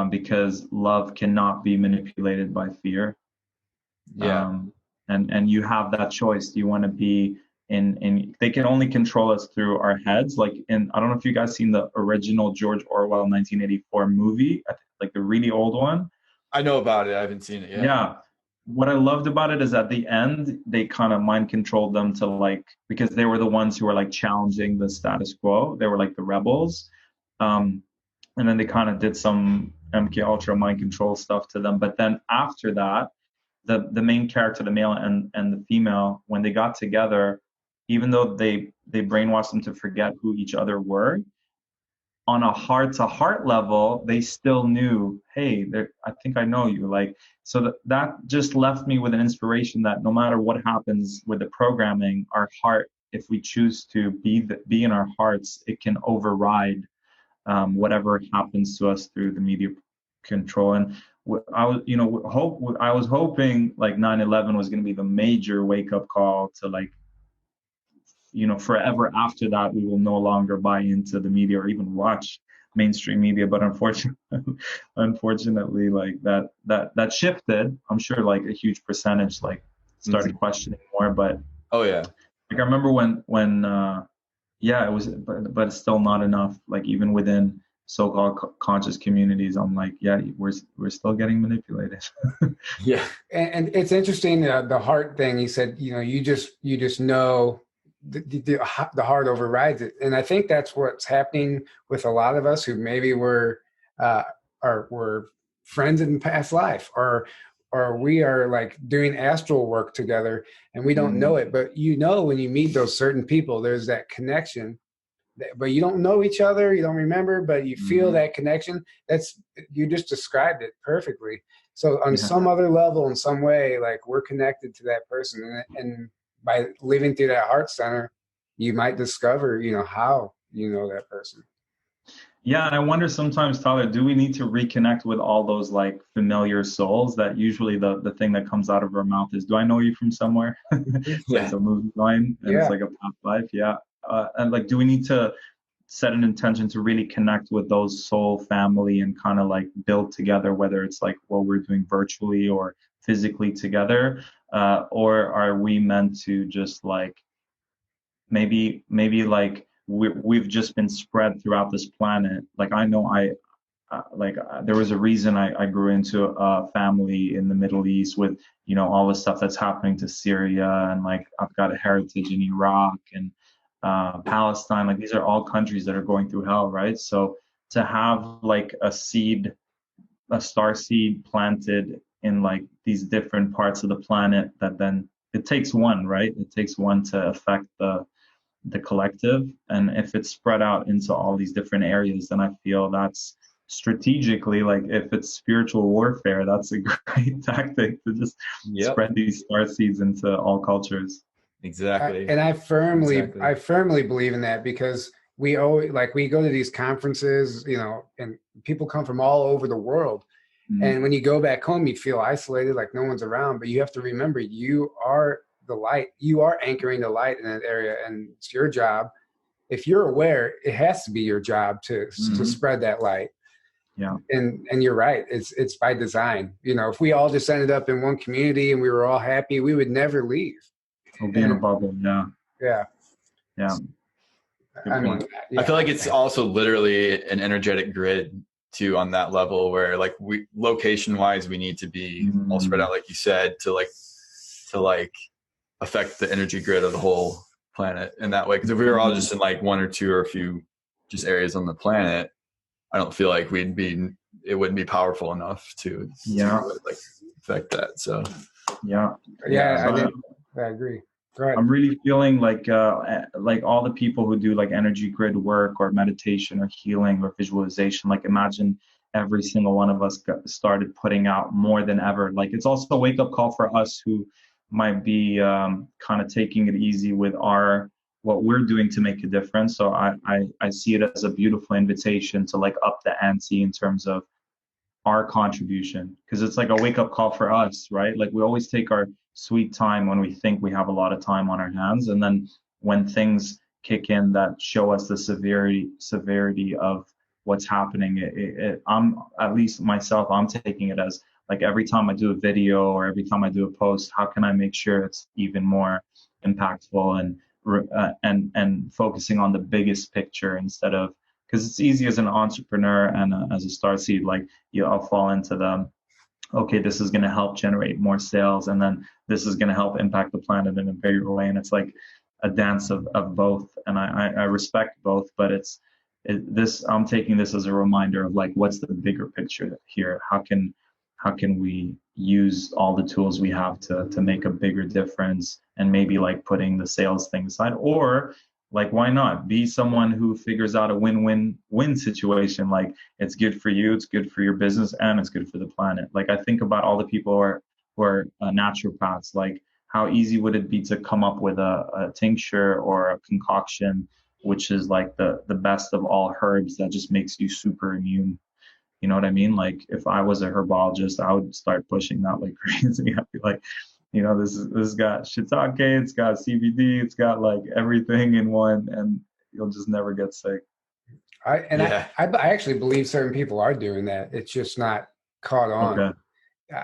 because love cannot be manipulated by fear. And you have that choice. Do you want to be in they can only control us through our heads. Like I don't know if you guys seen the original George Orwell 1984 movie, like the really old one. I know about it. I haven't seen it yet. Yeah. What I loved about it is at the end, they kind of mind controlled them to like, because they were the ones who were like challenging the status quo. They were like the rebels. And then they kind of did some MK Ultra mind control stuff to them. But then after that, the main character, the male and the female, when they got together, even though they brainwashed them to forget who each other were, on a heart-to-heart level, they still knew, hey, I think I know you. Like, so that just left me with an inspiration that no matter what happens with the programming, our heart, if we choose to be in our hearts, it can override whatever happens to us through the media control. And I was hoping like 9/11 was going to be the major wake-up call to like, forever after that, we will no longer buy into the media or even watch mainstream media. But unfortunately, like that shifted. I'm sure like a huge percentage like started questioning more. But like I remember when it was, but it's still not enough. Like even within so-called conscious communities, I'm like, yeah, we're still getting manipulated. Yeah, and it's interesting the heart thing. You said, you just know. The heart overrides it, and I think that's what's happening with a lot of us who maybe were friends in past life, or we are like doing astral work together, and we don't know it. But when you meet those certain people, there's that connection, but you don't know each other, you don't remember, but you feel that connection. You just described it perfectly. So on some other level, in some way, like we're connected to that person, and by living through that heart center, you might discover, how you know that person. Yeah, and I wonder sometimes, Tyler, do we need to reconnect with all those like familiar souls that usually the thing that comes out of our mouth is, do I know you from somewhere? It's like a movie line, and it's like a past life. Yeah. And like, do we need to set an intention to really connect with those soul family and kind of like build together, whether it's like what we're doing virtually or physically together? Or are we meant to just like maybe like we've just been spread throughout this planet? Like I know there was a reason I grew into a family in the Middle East with all the stuff that's happening to Syria, and like I've got a heritage in Iraq and Palestine. Like these are all countries that are going through hell, right? So to have like a star seed planted in like these different parts of the planet, that then it takes one, right? It takes one to affect the collective. And if it's spread out into all these different areas, then I feel that's strategically, like if it's spiritual warfare, that's a great tactic to just spread these star seeds into all cultures. Exactly. And I firmly believe in that, because we always, like, we go to these conferences, and people come from all over the world. And when you go back home, you feel isolated, like no one's around. But you have to remember, you are the light. You are anchoring the light in that area, and it's your job. If you're aware, it has to be your job to spread that light. Yeah. And you're right. It's by design. If we all just ended up in one community and we were all happy, we would never leave. Or be in a bubble. Yeah. Yeah. Yeah. I feel like it's also literally an energetic grid too, on that level, where like we location wise, we need to be all spread out, like you said, to affect the energy grid of the whole planet in that way. Because if we were all just in like one or two or a few just areas on the planet, I don't feel like it wouldn't be powerful enough to like affect that. So I agree. Right. I'm really feeling like all the people who do like energy grid work or meditation or healing or visualization, like imagine every single one of us started putting out more than ever. Like it's also a wake up call for us who might be kind of taking it easy with what we're doing to make a difference. So I see it as a beautiful invitation to like up the ante in terms of our contribution, because it's like a wake up call for us, right? Like we always take our sweet time when we think we have a lot of time on our hands, and then when things kick in that show us the severity of what's happening, I'm, at least myself, I'm taking it as like every time I do a video or every time I do a post, how can I make sure it's even more impactful and focusing on the biggest picture instead of, because it's easy as an entrepreneur and as a starseed, like I'll fall into okay, this is going to help generate more sales, and then this is going to help impact the planet in a bigger way. And it's like a dance of both. And I respect both, but I'm taking this as a reminder of like, what's the bigger picture here? How can we use all the tools we have to make a bigger difference, and maybe like putting the sales thing aside, or Like, why not be someone who figures out a win-win-win situation? Like, it's good for you, it's good for your business, and it's good for the planet. Like, I think about all the people who are naturopaths. Like, how easy would it be to come up with a tincture or a concoction, which is like the best of all herbs that just makes you super immune? You know what I mean? Like, if I was a herbologist, I would start pushing that like crazy. I'd be like, you know, this got shiitake, it's got CBD, it's got like everything in one, and you'll just never get sick. I actually believe certain people are doing that. It's just not caught on. Okay.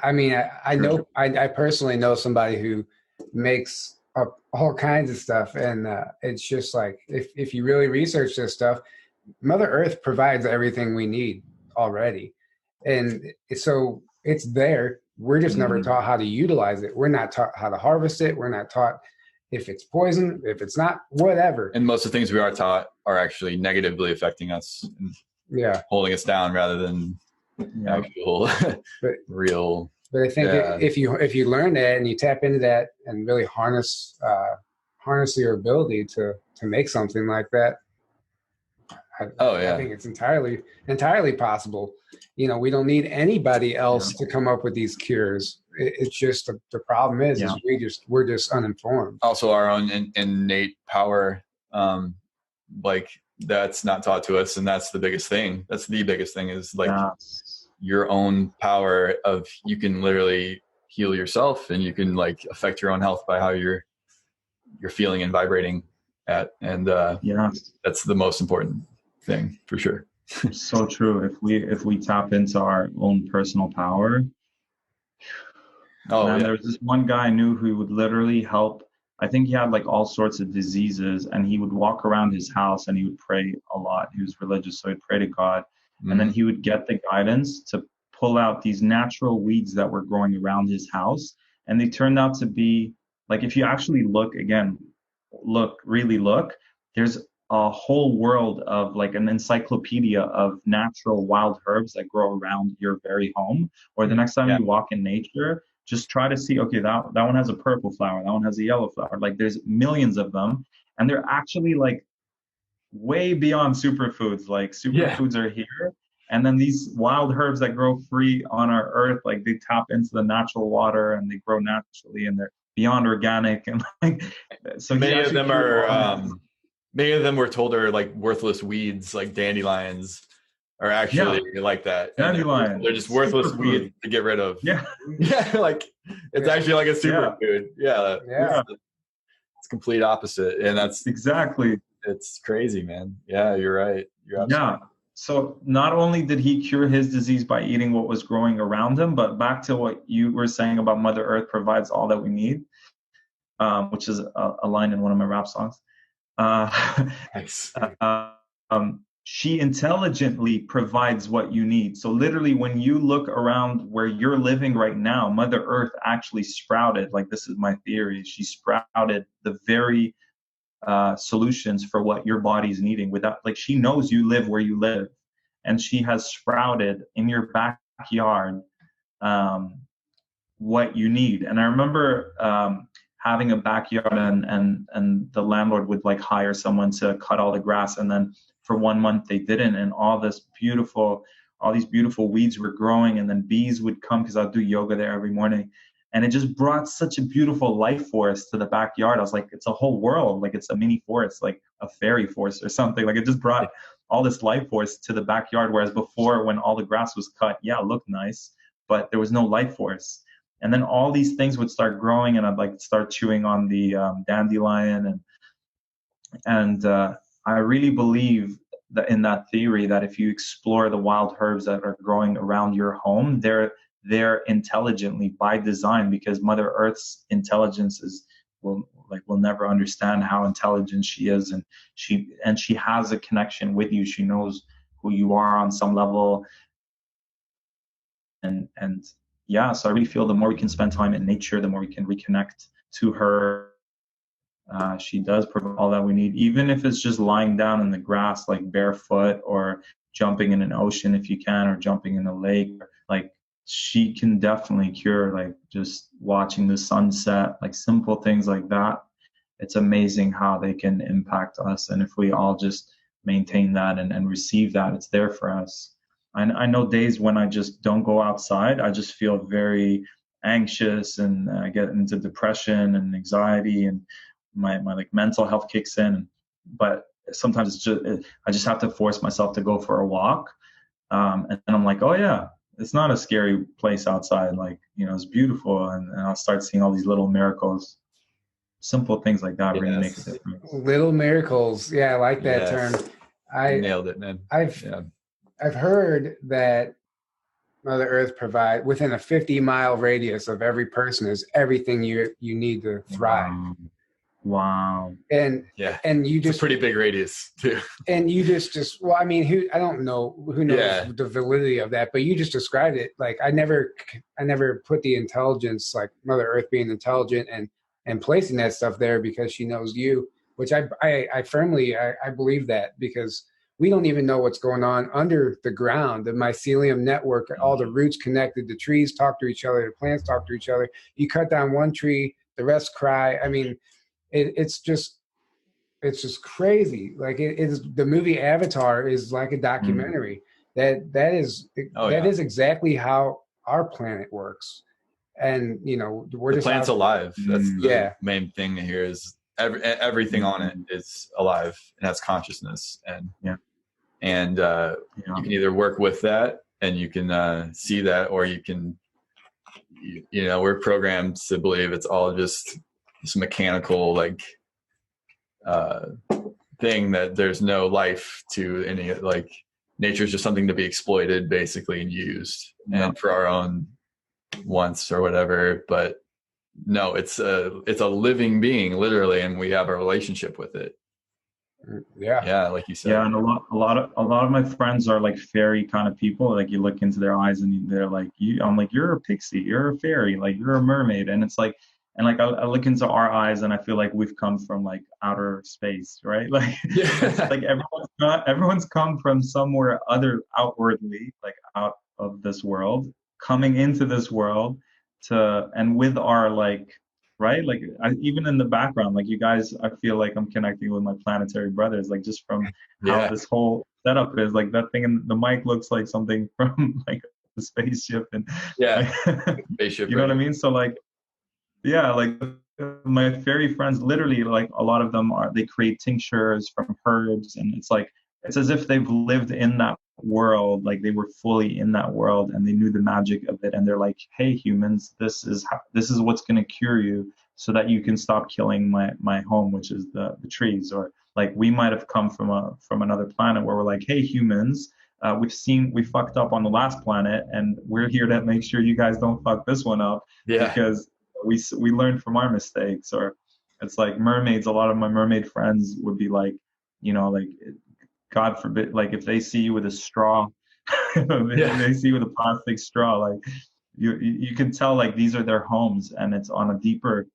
I mean, I know, I personally know somebody who makes up all kinds of stuff, and it's just like, if you really research this stuff, Mother Earth provides everything we need already, and so it's there. We're just never taught how to utilize it. We're not taught how to harvest it. We're not taught if it's poison, if it's not, whatever. And most of the things we are taught are actually negatively affecting us, and holding us down rather than actual real. But I think if you learn that and you tap into that and really harness your ability to make something like that, I think it's entirely possible. You know, we don't need anybody else to come up with these cures. It's just the problem is we're just uninformed. Also, our own innate power, like that's not taught to us, and that's the biggest thing. That's the biggest thing is like your own power of you can literally heal yourself, and you can like affect your own health by how you're feeling and vibrating at, and that's the most important thing for sure. So true. If we tap into our own personal power. There was this one guy I knew who would literally help. I think he had like all sorts of diseases, and he would walk around his house and he would pray a lot. He was religious, so he'd pray to God, and then he would get the guidance to pull out these natural weeds that were growing around his house, and they turned out to be like, if you actually really look, there's a whole world of like an encyclopedia of natural wild herbs that grow around your very home. Or the next time you walk in nature, just try to see, okay, that one has a purple flower, that one has a yellow flower. Like there's millions of them, and they're actually like way beyond superfoods. Like superfoods are here. And then these wild herbs that grow free on our earth, like they tap into the natural water and they grow naturally, and they're beyond organic. And like, so many of them were told are like worthless weeds, like dandelions are actually like that. Dandelions. They're just worthless weeds to get rid of. Yeah. Like it's actually like a superfood. It's complete opposite. And that's exactly. It's crazy, man. Yeah, you're right. You're absolutely right. So not only did he cure his disease by eating what was growing around him, but back to what you were saying about Mother Earth provides all that we need, which is a line in one of my rap songs. Nice. She intelligently provides what you need. So literally when you look around where you're living right now, Mother Earth actually sprouted, like this is my theory, she sprouted the very solutions for what your body's needing without, like she knows you live where you live, and she has sprouted in your backyard what you need. And I remember having a backyard, and the landlord would like hire someone to cut all the grass, and then for 1 month they didn't, and all these beautiful weeds were growing, and then bees would come because I'll do yoga there every morning, and it just brought such a beautiful life force to the backyard. I was like, it's a whole world, like it's a mini forest, like a fairy forest or something. Like it just brought all this life force to the backyard, whereas before when all the grass was cut, it looked nice, but there was no life force. And then all these things would start growing, and I'd like start chewing on the dandelion, and I really believe that in that theory that if you explore the wild herbs that are growing around your home, they're intelligently by design, because Mother Earth's intelligence will never understand how intelligent she is, and she has a connection with you. She knows who you are on some level, and so I really feel the more we can spend time in nature, the more we can reconnect to her. She does provide all that we need, even if it's just lying down in the grass, like barefoot, or jumping in an ocean if you can, or jumping in a lake. Like she can definitely cure, like just watching the sunset, like simple things like that. it's amazing how they can impact us. And if we all just maintain that and receive that, it's there for us. I know days when I just don't go outside, I just feel very anxious, and I get into depression and anxiety, and my like mental health kicks in. But sometimes I just have to force myself to go for a walk. And then I'm like, oh yeah, it's not a scary place outside. Like, it's beautiful. And I'll start seeing all these little miracles. Simple things like that really make a difference. Little miracles. Yeah, I like that term. You nailed it, man. I've heard that Mother Earth provide within a 50-mile radius of every person is everything you need to thrive. Wow. And you just, it's a pretty big radius too. And you just well, I mean, I don't know who knows the validity of that, but you just described it. Like I never put the intelligence, like Mother Earth being intelligent and placing that stuff there because she knows you, which I firmly believe that, because we don't even know what's going on under the ground, the mycelium network, all the roots connected, the trees talk to each other, the plants talk to each other. You cut down one tree, the rest cry. I mean, it's just crazy. Like it is, the movie Avatar is like a documentary. That is exactly how our planet works. And we're the plant's alive. That's the main thing here is everything on it is alive and has consciousness, and you can either work with that and you can see that, or you can we're programmed to believe it's all just this mechanical thing, that there's no life to any, like nature's just something to be exploited basically and used and for our own wants or whatever. But no, it's a living being literally, and we have a relationship with it. Yeah, like you said. Yeah, and a lot of my friends are like fairy kind of people. Like you look into their eyes and they're like, I'm like, you're a pixie, you're a fairy, like you're a mermaid. And it's like, and like I look into our eyes and I feel like we've come from like outer space, right? Like it's like everyone's come from somewhere other outwardly, like out of this world, coming into this world and with our like, right? Like even in the background, like you guys, I feel like I'm connecting with my planetary brothers, like just from how this whole setup is. Like that thing in the mic looks like something from like a spaceship, and spaceship. You know what I mean? So like, like my fairy friends, literally, like a lot of them they create tinctures from herbs, and it's as if they've lived in that world, like they were fully in that world and they knew the magic of it, and they're like, hey humans, this is what's going to cure you so that you can stop killing my home, which is the trees. Or like we might have come from another planet where we're like, hey humans, we fucked up on the last planet and we're here to make sure you guys don't fuck this one up, because we learned from our mistakes. Or it's like mermaids, a lot of my mermaid friends would be like, like God forbid, like if they see you with a straw, they see you with a plastic straw, like you can tell like these are their homes, and it's on a deeper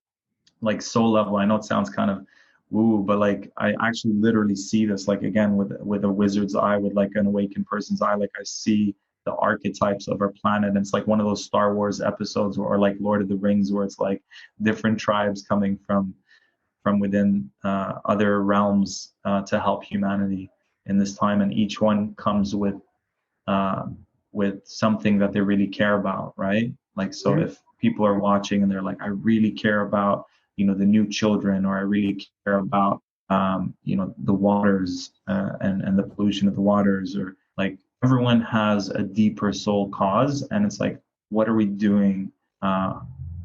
like soul level. I know it sounds kind of woo, but like I actually literally see this, like again with a wizard's eye, with like an awakened person's eye, like I see the archetypes of our planet. And it's like one of those Star Wars episodes or like Lord of the Rings, where it's like different tribes coming from within other realms to help humanity in this time, and each one comes with something that they really care about, right? Like, so if people are watching and they're like, I really care about, the new children, or I really care about, the waters and the pollution of the waters, or like everyone has a deeper soul cause, and it's like, what are we doing?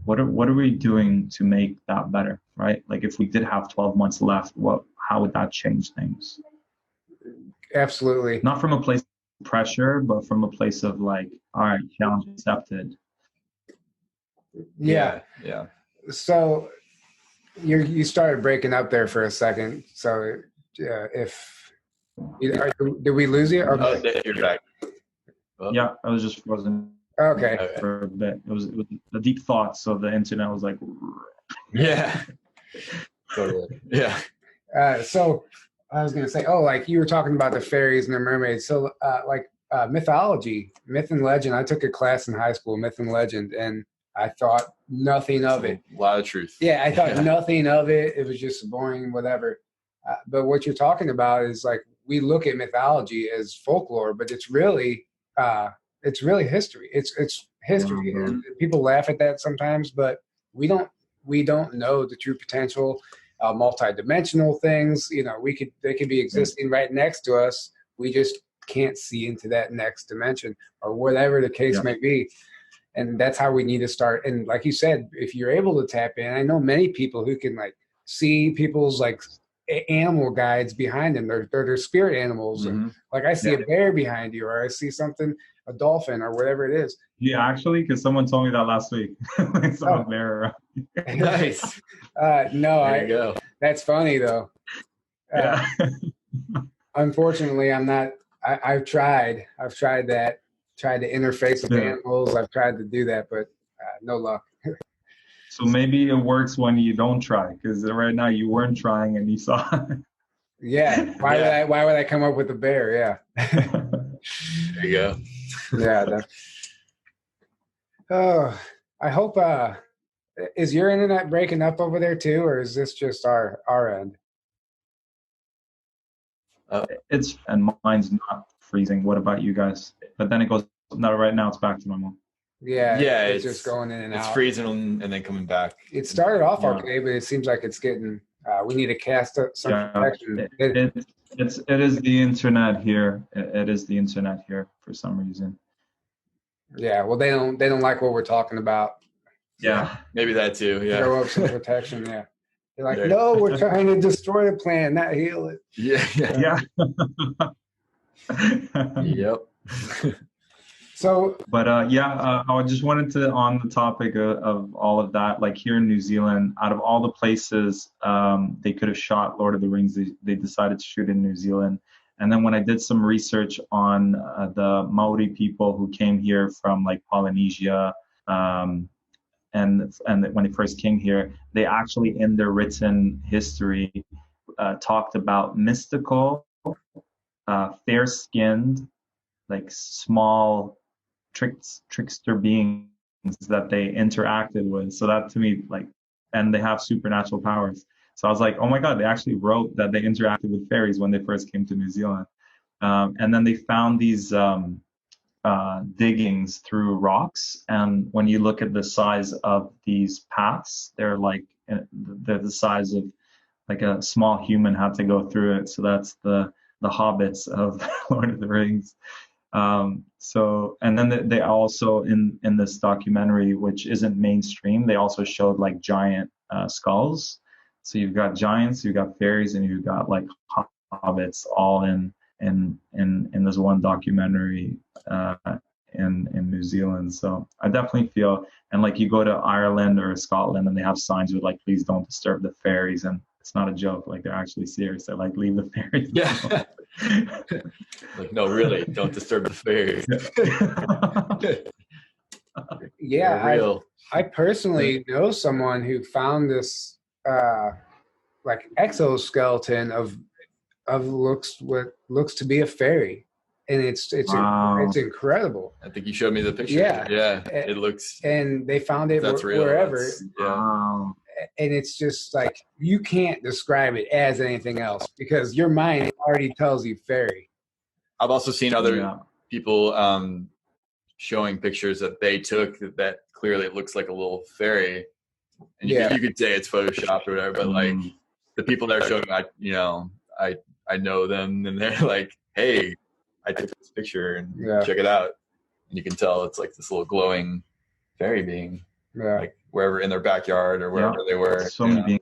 What are we doing to make that better, right? Like if we did have 12 months left, how would that change things? Absolutely. Not from a place of pressure, but from a place of like, all right, challenge accepted. Yeah. So you started breaking up there for a second. So did we lose you? Okay. Oh, you're back. Yeah, I was just frozen. Okay. For a bit. It was a deep thought, so the internet was like. Yeah. Totally. Yeah. So I was going to say, like you were talking about the fairies and the mermaids. So mythology, myth and legend. I took a class in high school, myth and legend, and I thought nothing of it. A lot of truth. Yeah, I thought nothing of it. It was just boring, whatever. But what you're talking about is like, we look at mythology as folklore, but it's really history. It's history. Mm-hmm. And people laugh at that sometimes, but we don't know the true potential. Multi-dimensional things, they could be existing right next to us. We just can't see into that next dimension, or whatever the case may be. And that's how we need to start. And like you said, if you're able to tap in, I know many people who can like see people's like animal guides behind them. They're spirit animals. Mm-hmm. And like I see a bear behind you, or I see something, a dolphin, or whatever it is. Yeah, actually, because someone told me that last week. I saw a bear. Nice. No, there you go. That's funny though. Yeah. Unfortunately, I'm not. I've tried that. Tried to interface with animals. I've tried to do that, but no luck. So maybe it works when you don't try, because right now you weren't trying and you saw it. Yeah. Why would I come up with a bear? Yeah. There you go. Yeah. Oh, I hope. Is your internet breaking up over there too, or is this just our end? And mine's not freezing. What about you guys? But then it goes. No, right now it's back to normal. Yeah. It's just going in and out. It's freezing and then coming back. It started off okay, but it seems like it's getting. We need to cast some protection. It is the internet here. It is the internet here for some reason. Yeah. Well, they don't like what we're talking about. Yeah. Maybe that too. Yeah. Throw up some protection. Yeah. They're like, no, we're trying to destroy the plant, not heal it. Yeah. Yep. So, but I just wanted to, on the topic of all of that, like here in New Zealand, out of all the places they could have shot Lord of the Rings, they decided to shoot in New Zealand. And then when I did some research on the Maori people who came here from like Polynesia, and when they first came here, they actually in their written history talked about mystical, fair-skinned, like small trickster beings that they interacted with. So that to me, like, and they have supernatural powers. So I was like, oh my God, they actually wrote that they interacted with fairies when they first came to New Zealand. And then they found these diggings through rocks. And when you look at the size of these paths, they're the size of like a small human had to go through it. So that's the hobbits of Lord of the Rings. So, and then they also in this documentary, which isn't mainstream, they also showed like giant skulls. So you've got giants, you've got fairies, and you've got like hobbits all in this one documentary in New Zealand. So I definitely feel, and like you go to Ireland or Scotland and they have signs with like, please don't disturb the fairies, and it's not a joke, like they're actually serious. They're like, leave the fairies alone. Like, no, really, don't disturb the fairies. Yeah, I personally know someone who found this like exoskeleton of what looks to be a fairy, and it's incredible. I think you showed me the picture. Yeah, it looks. And they found it wherever. Wow. And it's just like, you can't describe it as anything else because your mind already tells you fairy. I've also seen other people showing pictures that they took that clearly it looks like a little fairy, and you could say it's photoshopped or whatever, but like the people that are showing, I know them, and they're like, hey, I took this picture and check it out, and you can tell it's like this little glowing fairy being, like wherever in their backyard or wherever they were. So many beings.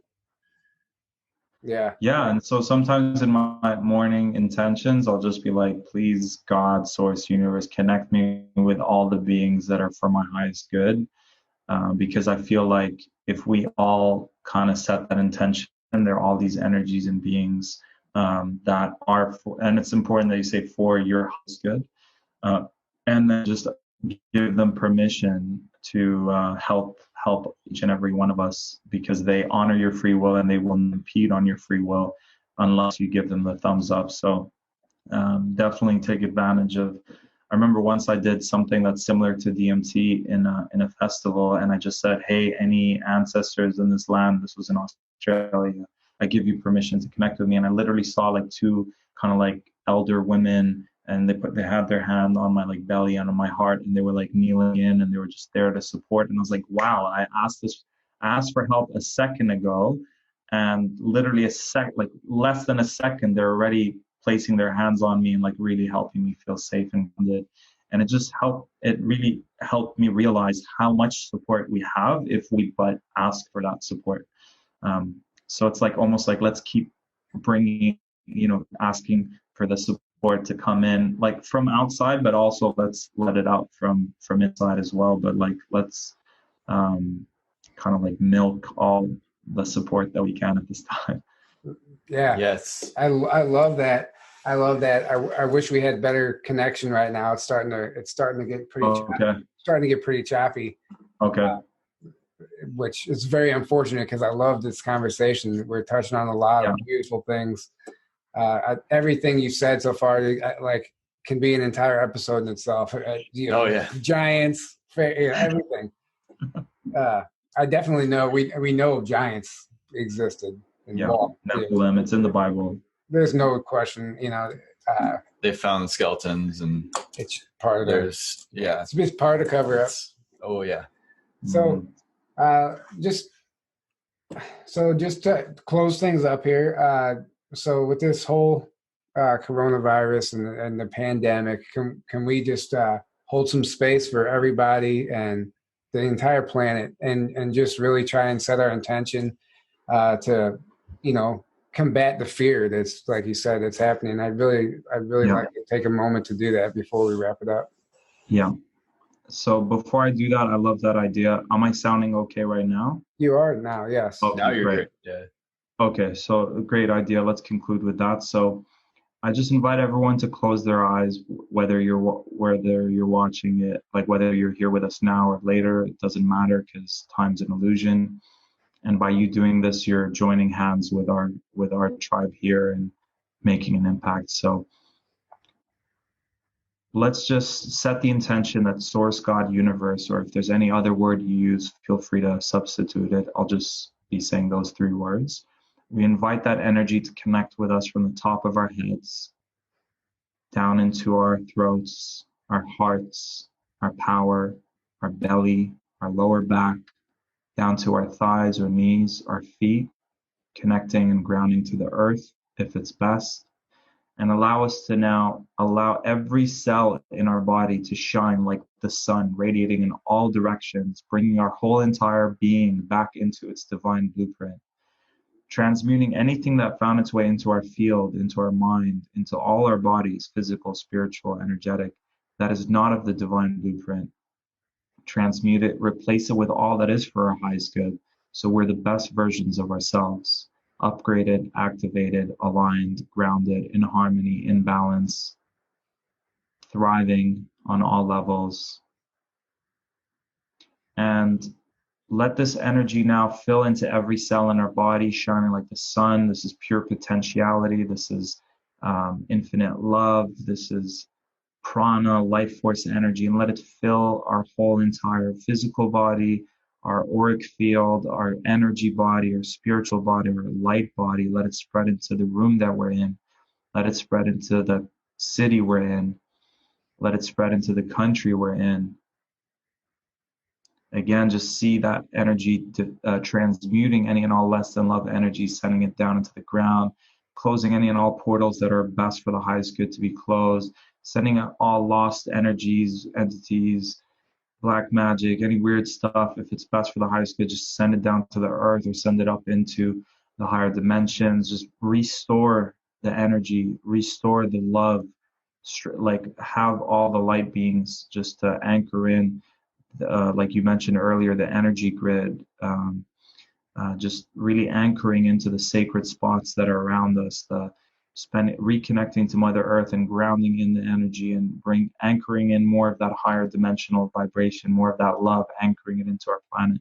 Yeah, and so sometimes in my morning intentions, I'll just be like, please, God, source, universe, connect me with all the beings that are for my highest good. Because I feel like if we all kind of set that intention, there are all these energies and beings that are for, and it's important that you say for your highest good, and then just give them permission to help each and every one of us, because they honor your free will and they will impede on your free will unless you give them the thumbs up. So definitely take advantage of I remember once I did something that's similar to DMT in a festival, and I just said, hey, any ancestors in this land, this was in Australia, I give you permission to connect with me. And I literally saw like two kind of like elder women, and they had their hand on my like belly and on my heart, and they were like kneeling in, and they were just there to support. And I was like, wow, I asked for help a second ago, and literally like less than a second, they're already placing their hands on me and like really helping me feel safe and grounded. And it really helped me realize how much support we have if we but ask for that support. So it's like almost like, let's keep bringing, asking for the support to come in, like from outside, but also let's let it out from inside as well. But like, let's kind of like milk all the support that we can at this time. Yeah. Yes. I love that. I love that. I wish we had better connection right now. It's starting to get pretty choppy. Starting to get pretty choppy. Okay. Which is very unfortunate because I love this conversation. We're touching on a lot of beautiful things. Everything you said so far, like, can be an entire episode in itself. Giants, everything. I definitely know we know giants existed. Nephilim, it's in the Bible. There's no question, they found skeletons, and it's part of it's part of the cover up. Oh yeah. So, just to close things up here. So with this whole coronavirus and the pandemic, can we just hold some space for everybody and the entire planet, and just really try and set our intention to, combat the fear that's, like you said, that's happening. I'd really like to take a moment to do that before we wrap it up. Yeah. So before I do that, I love that idea. Am I sounding okay right now? You are now, yes. Okay, now you're great. Yeah. Okay, so a great idea. Let's conclude with that. So I just invite everyone to close their eyes, whether you're watching it, like whether you're here with us now or later, it doesn't matter because time's an illusion. And by you doing this, you're joining hands with our tribe here and making an impact. So let's just set the intention that source, God, universe, or if there's any other word you use, feel free to substitute it. I'll just be saying those three words. We invite that energy to connect with us from the top of our heads, down into our throats, our hearts, our power, our belly, our lower back, down to our thighs or knees, our feet, connecting and grounding to the earth if it's best. And allow us to now allow every cell in our body to shine like the sun, radiating in all directions, bringing our whole entire being back into its divine blueprint. Transmuting anything that found its way into our field, into our mind, into all our bodies, physical, spiritual, energetic, that is not of the divine blueprint. Transmute it, replace it with all that is for our highest good. So we're the best versions of ourselves, upgraded, activated, aligned, grounded, in harmony, in balance, thriving on all levels. And let this energy now fill into every cell in our body, shining like the sun. This is pure potentiality. This is infinite love. This is prana, life force energy, and let it fill our whole entire physical body, our auric field, our energy body, our spiritual body, our light body. Let it spread into the room that we're in. Let it spread into the city we're in. Let it spread into the country we're in. Again, just see that energy transmuting any and all less than love energy, sending it down into the ground, closing any and all portals that are best for the highest good to be closed, sending out all lost energies, entities, black magic, any weird stuff. If it's best for the highest good, just send it down to the earth or send it up into the higher dimensions. Just restore the energy, restore the love, like have all the light beings just to anchor in, like you mentioned earlier, the energy grid, just really anchoring into the sacred spots that are around us, reconnecting to Mother Earth and grounding in the energy and anchoring in more of that higher dimensional vibration, more of that love, anchoring it into our planet.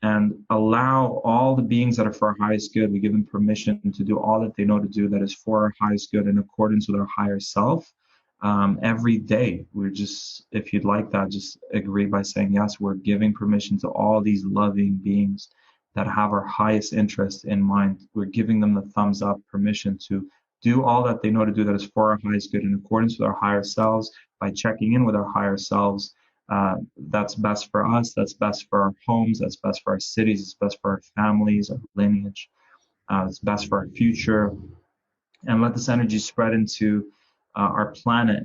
And allow all the beings that are for our highest good, we give them permission to do all that they know to do that is for our highest good in accordance with our higher self. every day. We're just, if you'd like that, just agree by saying yes. We're giving permission to all these loving beings that have our highest interest in mind. We're giving them the thumbs up, permission to do all that they know to do that is for our highest good in accordance with our higher selves, by checking in with our higher selves. That's best for us, that's best for our homes, that's best for our cities, it's best for our families, our lineage, it's best for our future. And let this energy spread into our planet,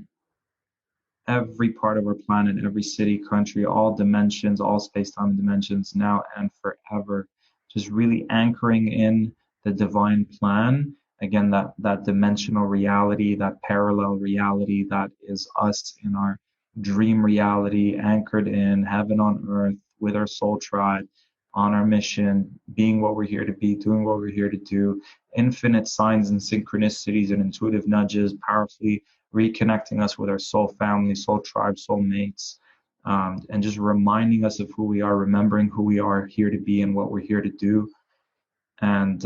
every part of our planet, every city, country, all dimensions, all space-time dimensions, now and forever. Just really anchoring in the divine plan. Again, that dimensional reality, that parallel reality that is us in our dream reality, anchored in heaven on earth with our soul tribe, on our mission, being what we're here to be, doing what we're here to do, infinite signs and synchronicities and intuitive nudges, powerfully reconnecting us with our soul family, soul tribe, soul mates, and just reminding us of who we are, remembering who we are here to be and what we're here to do, and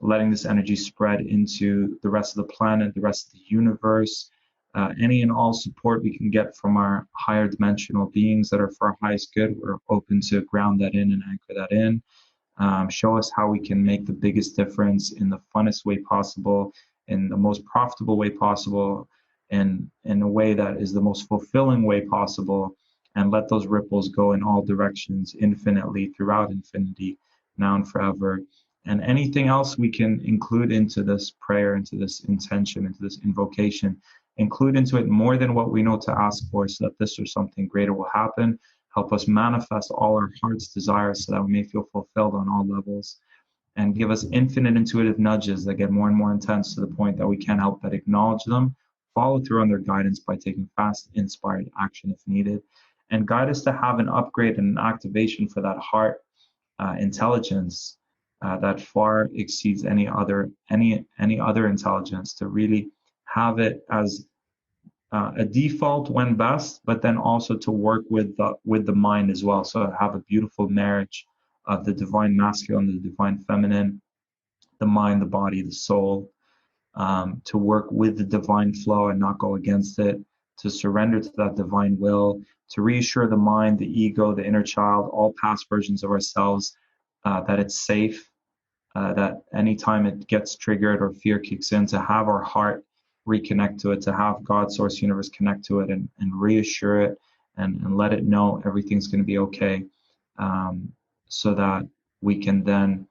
letting this energy spread into the rest of the planet, the rest of the universe. Any and all support we can get from our higher dimensional beings that are for our highest good, we're open to ground that in and anchor that in. Show us how we can make the biggest difference in the funnest way possible, in the most profitable way possible, in a way that is the most fulfilling way possible, and let those ripples go in all directions infinitely throughout infinity, now and forever. And anything else we can include into this prayer, into this intention, into this invocation, include into it more than what we know to ask for, so that this or something greater will happen. Help us manifest all our heart's desires so that we may feel fulfilled on all levels, and give us infinite intuitive nudges that get more and more intense to the point that we can't help but acknowledge them, follow through on their guidance by taking fast, inspired action if needed, and guide us to have an upgrade and an activation for that heart intelligence that far exceeds any other intelligence, to really have it as a default when best, but then also to work with the mind as well. So have a beautiful marriage of the divine masculine, the divine feminine, the mind, the body, the soul, to work with the divine flow and not go against it, to surrender to that divine will, to reassure the mind, the ego, the inner child, all past versions of ourselves, that it's safe, that anytime it gets triggered or fear kicks in, to have our heart reconnect to it, to have God, source, universe connect to it, and reassure it, and let it know everything's going to be okay, so that we can then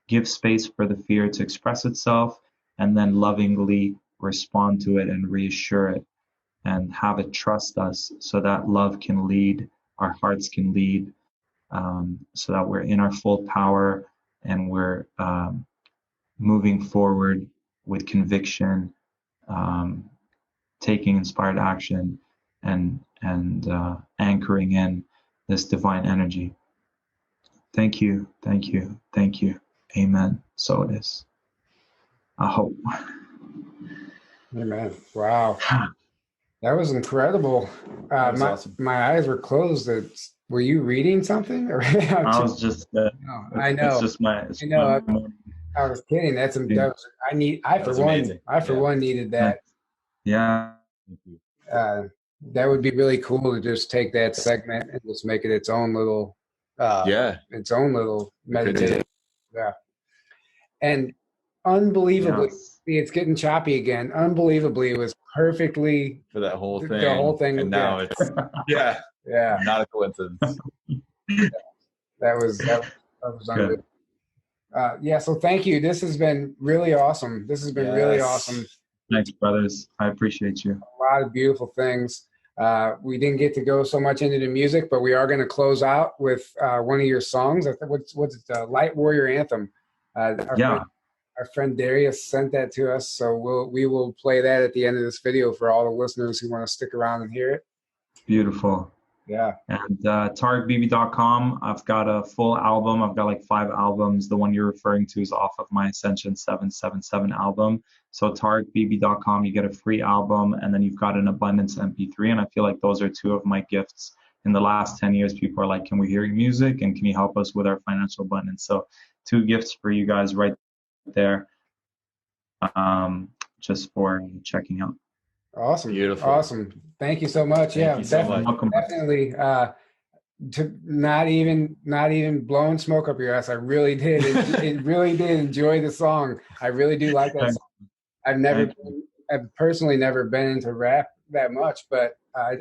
give space for the fear to express itself, and then lovingly respond to it and reassure it, and have it trust us, so that love can lead, our hearts can lead, so that we're in our full power, and we're moving forward with conviction, taking inspired action, and anchoring in this divine energy. Thank you, thank you, thank you. Amen. So it is. I hope. Amen. Wow. That was incredible. That was awesome. My eyes were closed. Were you reading something? I was just. No, I know. It's just my. I know. I was kidding. I for one needed that. Yeah. That would be really cool to just take that segment and just make it its own little. Its own little meditation. Yeah. And unbelievably, it's getting choppy again. Unbelievably, it was perfectly for that whole thing. The whole thing. And now it's not a coincidence. That was unbelievable. So thank you. This has been really awesome. Really awesome. Thanks, brothers. I appreciate you. A lot of beautiful things. We didn't get to go so much into the music, but we are going to close out with one of your songs. What's it? Light Warrior Anthem. Our friend Darius sent that to us, so we will play that at the end of this video for all the listeners who want to stick around and hear it. Beautiful. Yeah. And TarekBibi.com. I've got a full album. I've got like 5 albums. The one you're referring to is off of my Ascension 777 album. So TarekBibi.com, you get a free album, and then you've got an Abundance MP3. And I feel like those are 2 of my gifts. In the last 10 years, people are like, can we hear your music? And can you help us with our financial abundance? So 2 gifts for you guys right there, just for checking out. Awesome. Beautiful. Awesome. Thank you so much. Thank you so much. Definitely. To not even blowing smoke up your ass. I really did. It really did enjoy the song. I really do like that song. I've personally never been into rap that much, but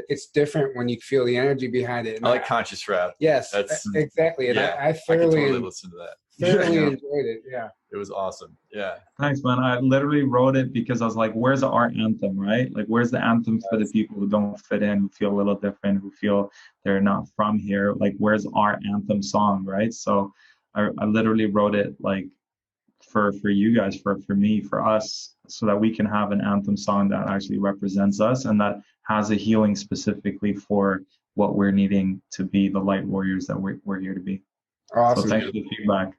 it's different when you feel the energy behind it. And I like conscious rap. Yes, exactly. And yeah, I thoroughly can totally listen to that. Thoroughly enjoyed it. Yeah. It was awesome. Yeah. Thanks, man. I literally wrote it because I was like, where's our anthem, right? Like, where's the anthem for the people who don't fit in, who feel a little different, who feel they're not from here? Like, where's our anthem song, right? So I literally wrote it like for you guys, for me, for us, so that we can have an anthem song that actually represents us and that has a healing specifically for what we're needing to be the light warriors that we're here to be. Awesome. So thanks for the feedback.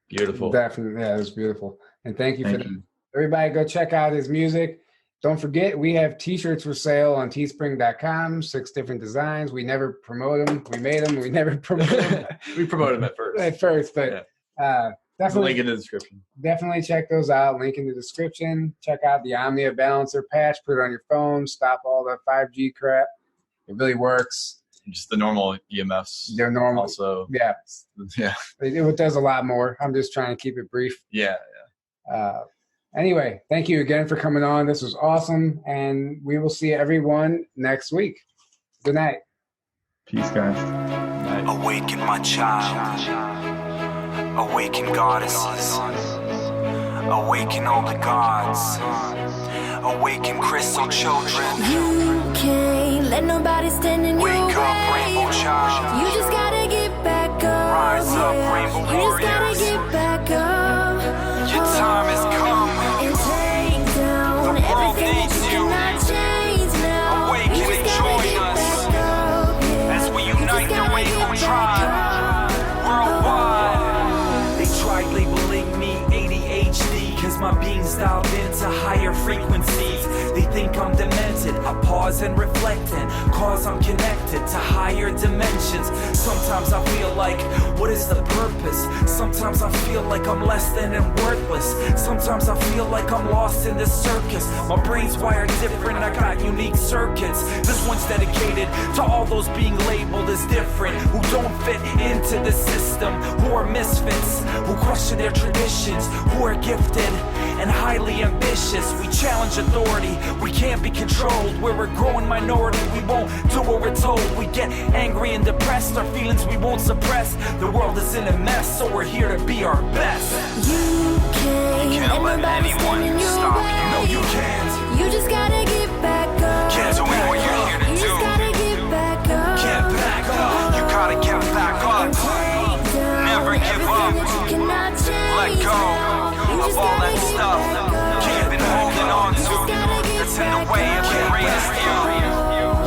Beautiful. Definitely. Yeah, it was beautiful. And thank you for that. Everybody go check out his music. Don't forget, we have t-shirts for sale on teespring.com, 6 different designs. We never promote them. We made them. We never promote them. We promoted them at first. But definitely link in the description. Definitely check those out. Link in the description. Check out the Omnia balancer patch. Put it on your phone. Stop all the 5G crap. It really works. Just the normal EMFs. They're normal. Also. Yeah. Yeah. It does a lot more. I'm just trying to keep it brief. Yeah. Anyway, thank you again for coming on. This was awesome. And we will see everyone next week. Good night. Peace, guys. Awaken, my child. Awaken, goddesses. Awaken, all the gods. Awaken, crystal children. You can't let nobody stand in your way. Wake up, rainbow child. You just gotta get back up. Rise up, rainbow You just gotta warriors. get back up. Your time has come. And take down The world everything needs that you. you cannot change now. Awaken You just and gotta join get us back up, yeah. as we You just unite the gotta rainbow get tribe back up. worldwide. They tried labeling me ADHD, cause my being's dialed into higher frequencies. They think I'm demented. I pause and reflect, and cause I'm connected to higher dimensions. Sometimes I feel like, what is the purpose? Sometimes I feel like I'm less than and worthless. Sometimes I feel like I'm lost in this circus. My brain's wired different, I got unique circuits. This one's dedicated to all those being labeled as different, who don't fit into the system, who are misfits, who question their traditions, who are gifted and highly ambitious. We challenge authority, we can't be controlled. We're a growing minority, we won't do what we're told. We get angry and depressed, our feelings we won't suppress. The world is in a mess, so we're here to be our best. You can't let nobody anyone stand in your stop way. you. No, you can't. You just gotta get back up. Can't do what you're here to You do. just gotta get back up. Get back up, you gotta get back up. Never give up. Let go of all that stuff you've been holding on to that's in the way of the greatest you.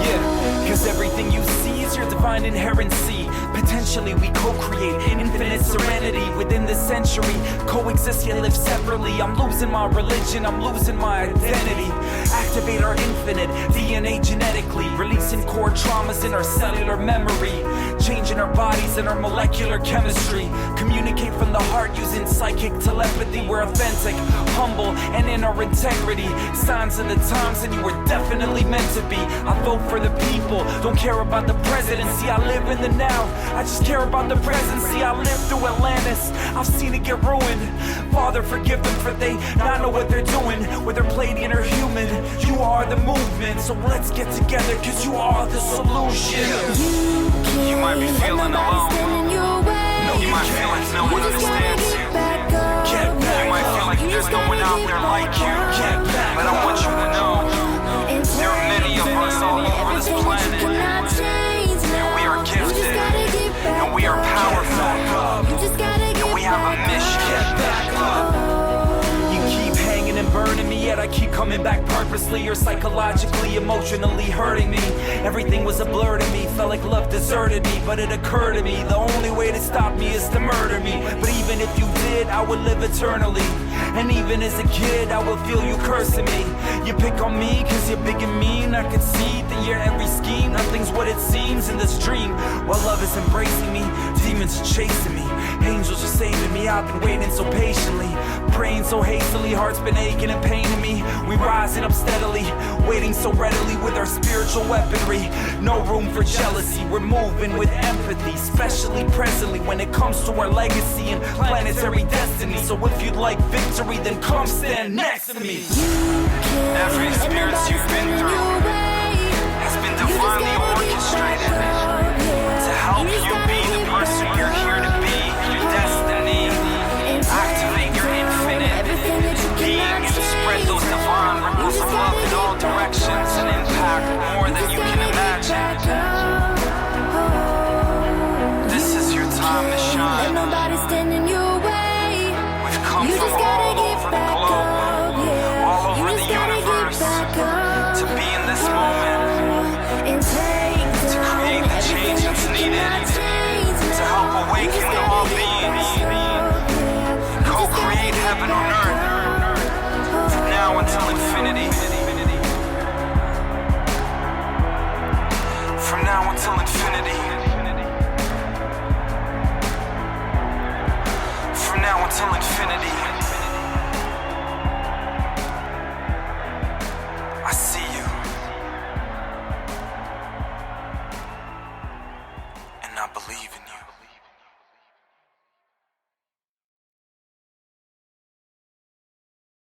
Yeah, cause everything you see is your divine inherency. Potentially we co-create infinite serenity within this century. Coexist yet live separately. I'm losing my religion, I'm losing my identity. Activate our infinite DNA genetically, releasing core traumas in our cellular memory, changing our bodies and our molecular chemistry. Communicate from the heart using psychic telepathy. We're authentic, humble, and in our integrity. Signs of the times, and you were definitely meant to be. I vote for the people, don't care about the presidency. I live in the now, I just care about the presidency. I lived through Atlantis, I've seen it get ruined. Father, forgive them for they not know what they're doing. Whether Pleiadian or human, you are the movement. So let's get together, cause you are the solution. You might be feeling alone. You might feel like no one understands you. You might feel like there's no one out there like you. But I want you to know, there are many of us all over this planet. And we are gifted. And we are powerful. And we have a mission. You keep hanging and burning me, yet I keep coming back purposely. You're psychologically, emotionally hurting me. Everything was a blur to me, felt like love deserted me. But it occurred to me, the only way to stop me is to murder me. But even if you did, I would live eternally. And even as a kid, I will feel you cursing me. You pick on me cause you're big and mean. I can see that your every scheme, nothing's what it seems in this dream. While love is embracing me, demons are chasing me. Angels are saving me, I've been waiting so patiently. Praying so hastily, heart's been aching and paining me. We rising up steadily, waiting so readily with our spiritual weaponry. No room for jealousy, we're moving with empathy, especially presently when it comes to our legacy and planetary destiny. So if you'd like victory, then come stand next to me. Every experience you've been through has been divinely orchestrated to help you be the person you're here to be, your destiny. Activate your infinite being and spread those divine ripples of love in all directions and impact more than you can imagine. This is your time to shine. We've come from all over the globe, all over the universe, to be in this moment, to create the change that's needed, to help awaken all beings, co-create heaven on earth, from now until infinity. From now until infinity. From now until infinity. I see you. And I believe in you.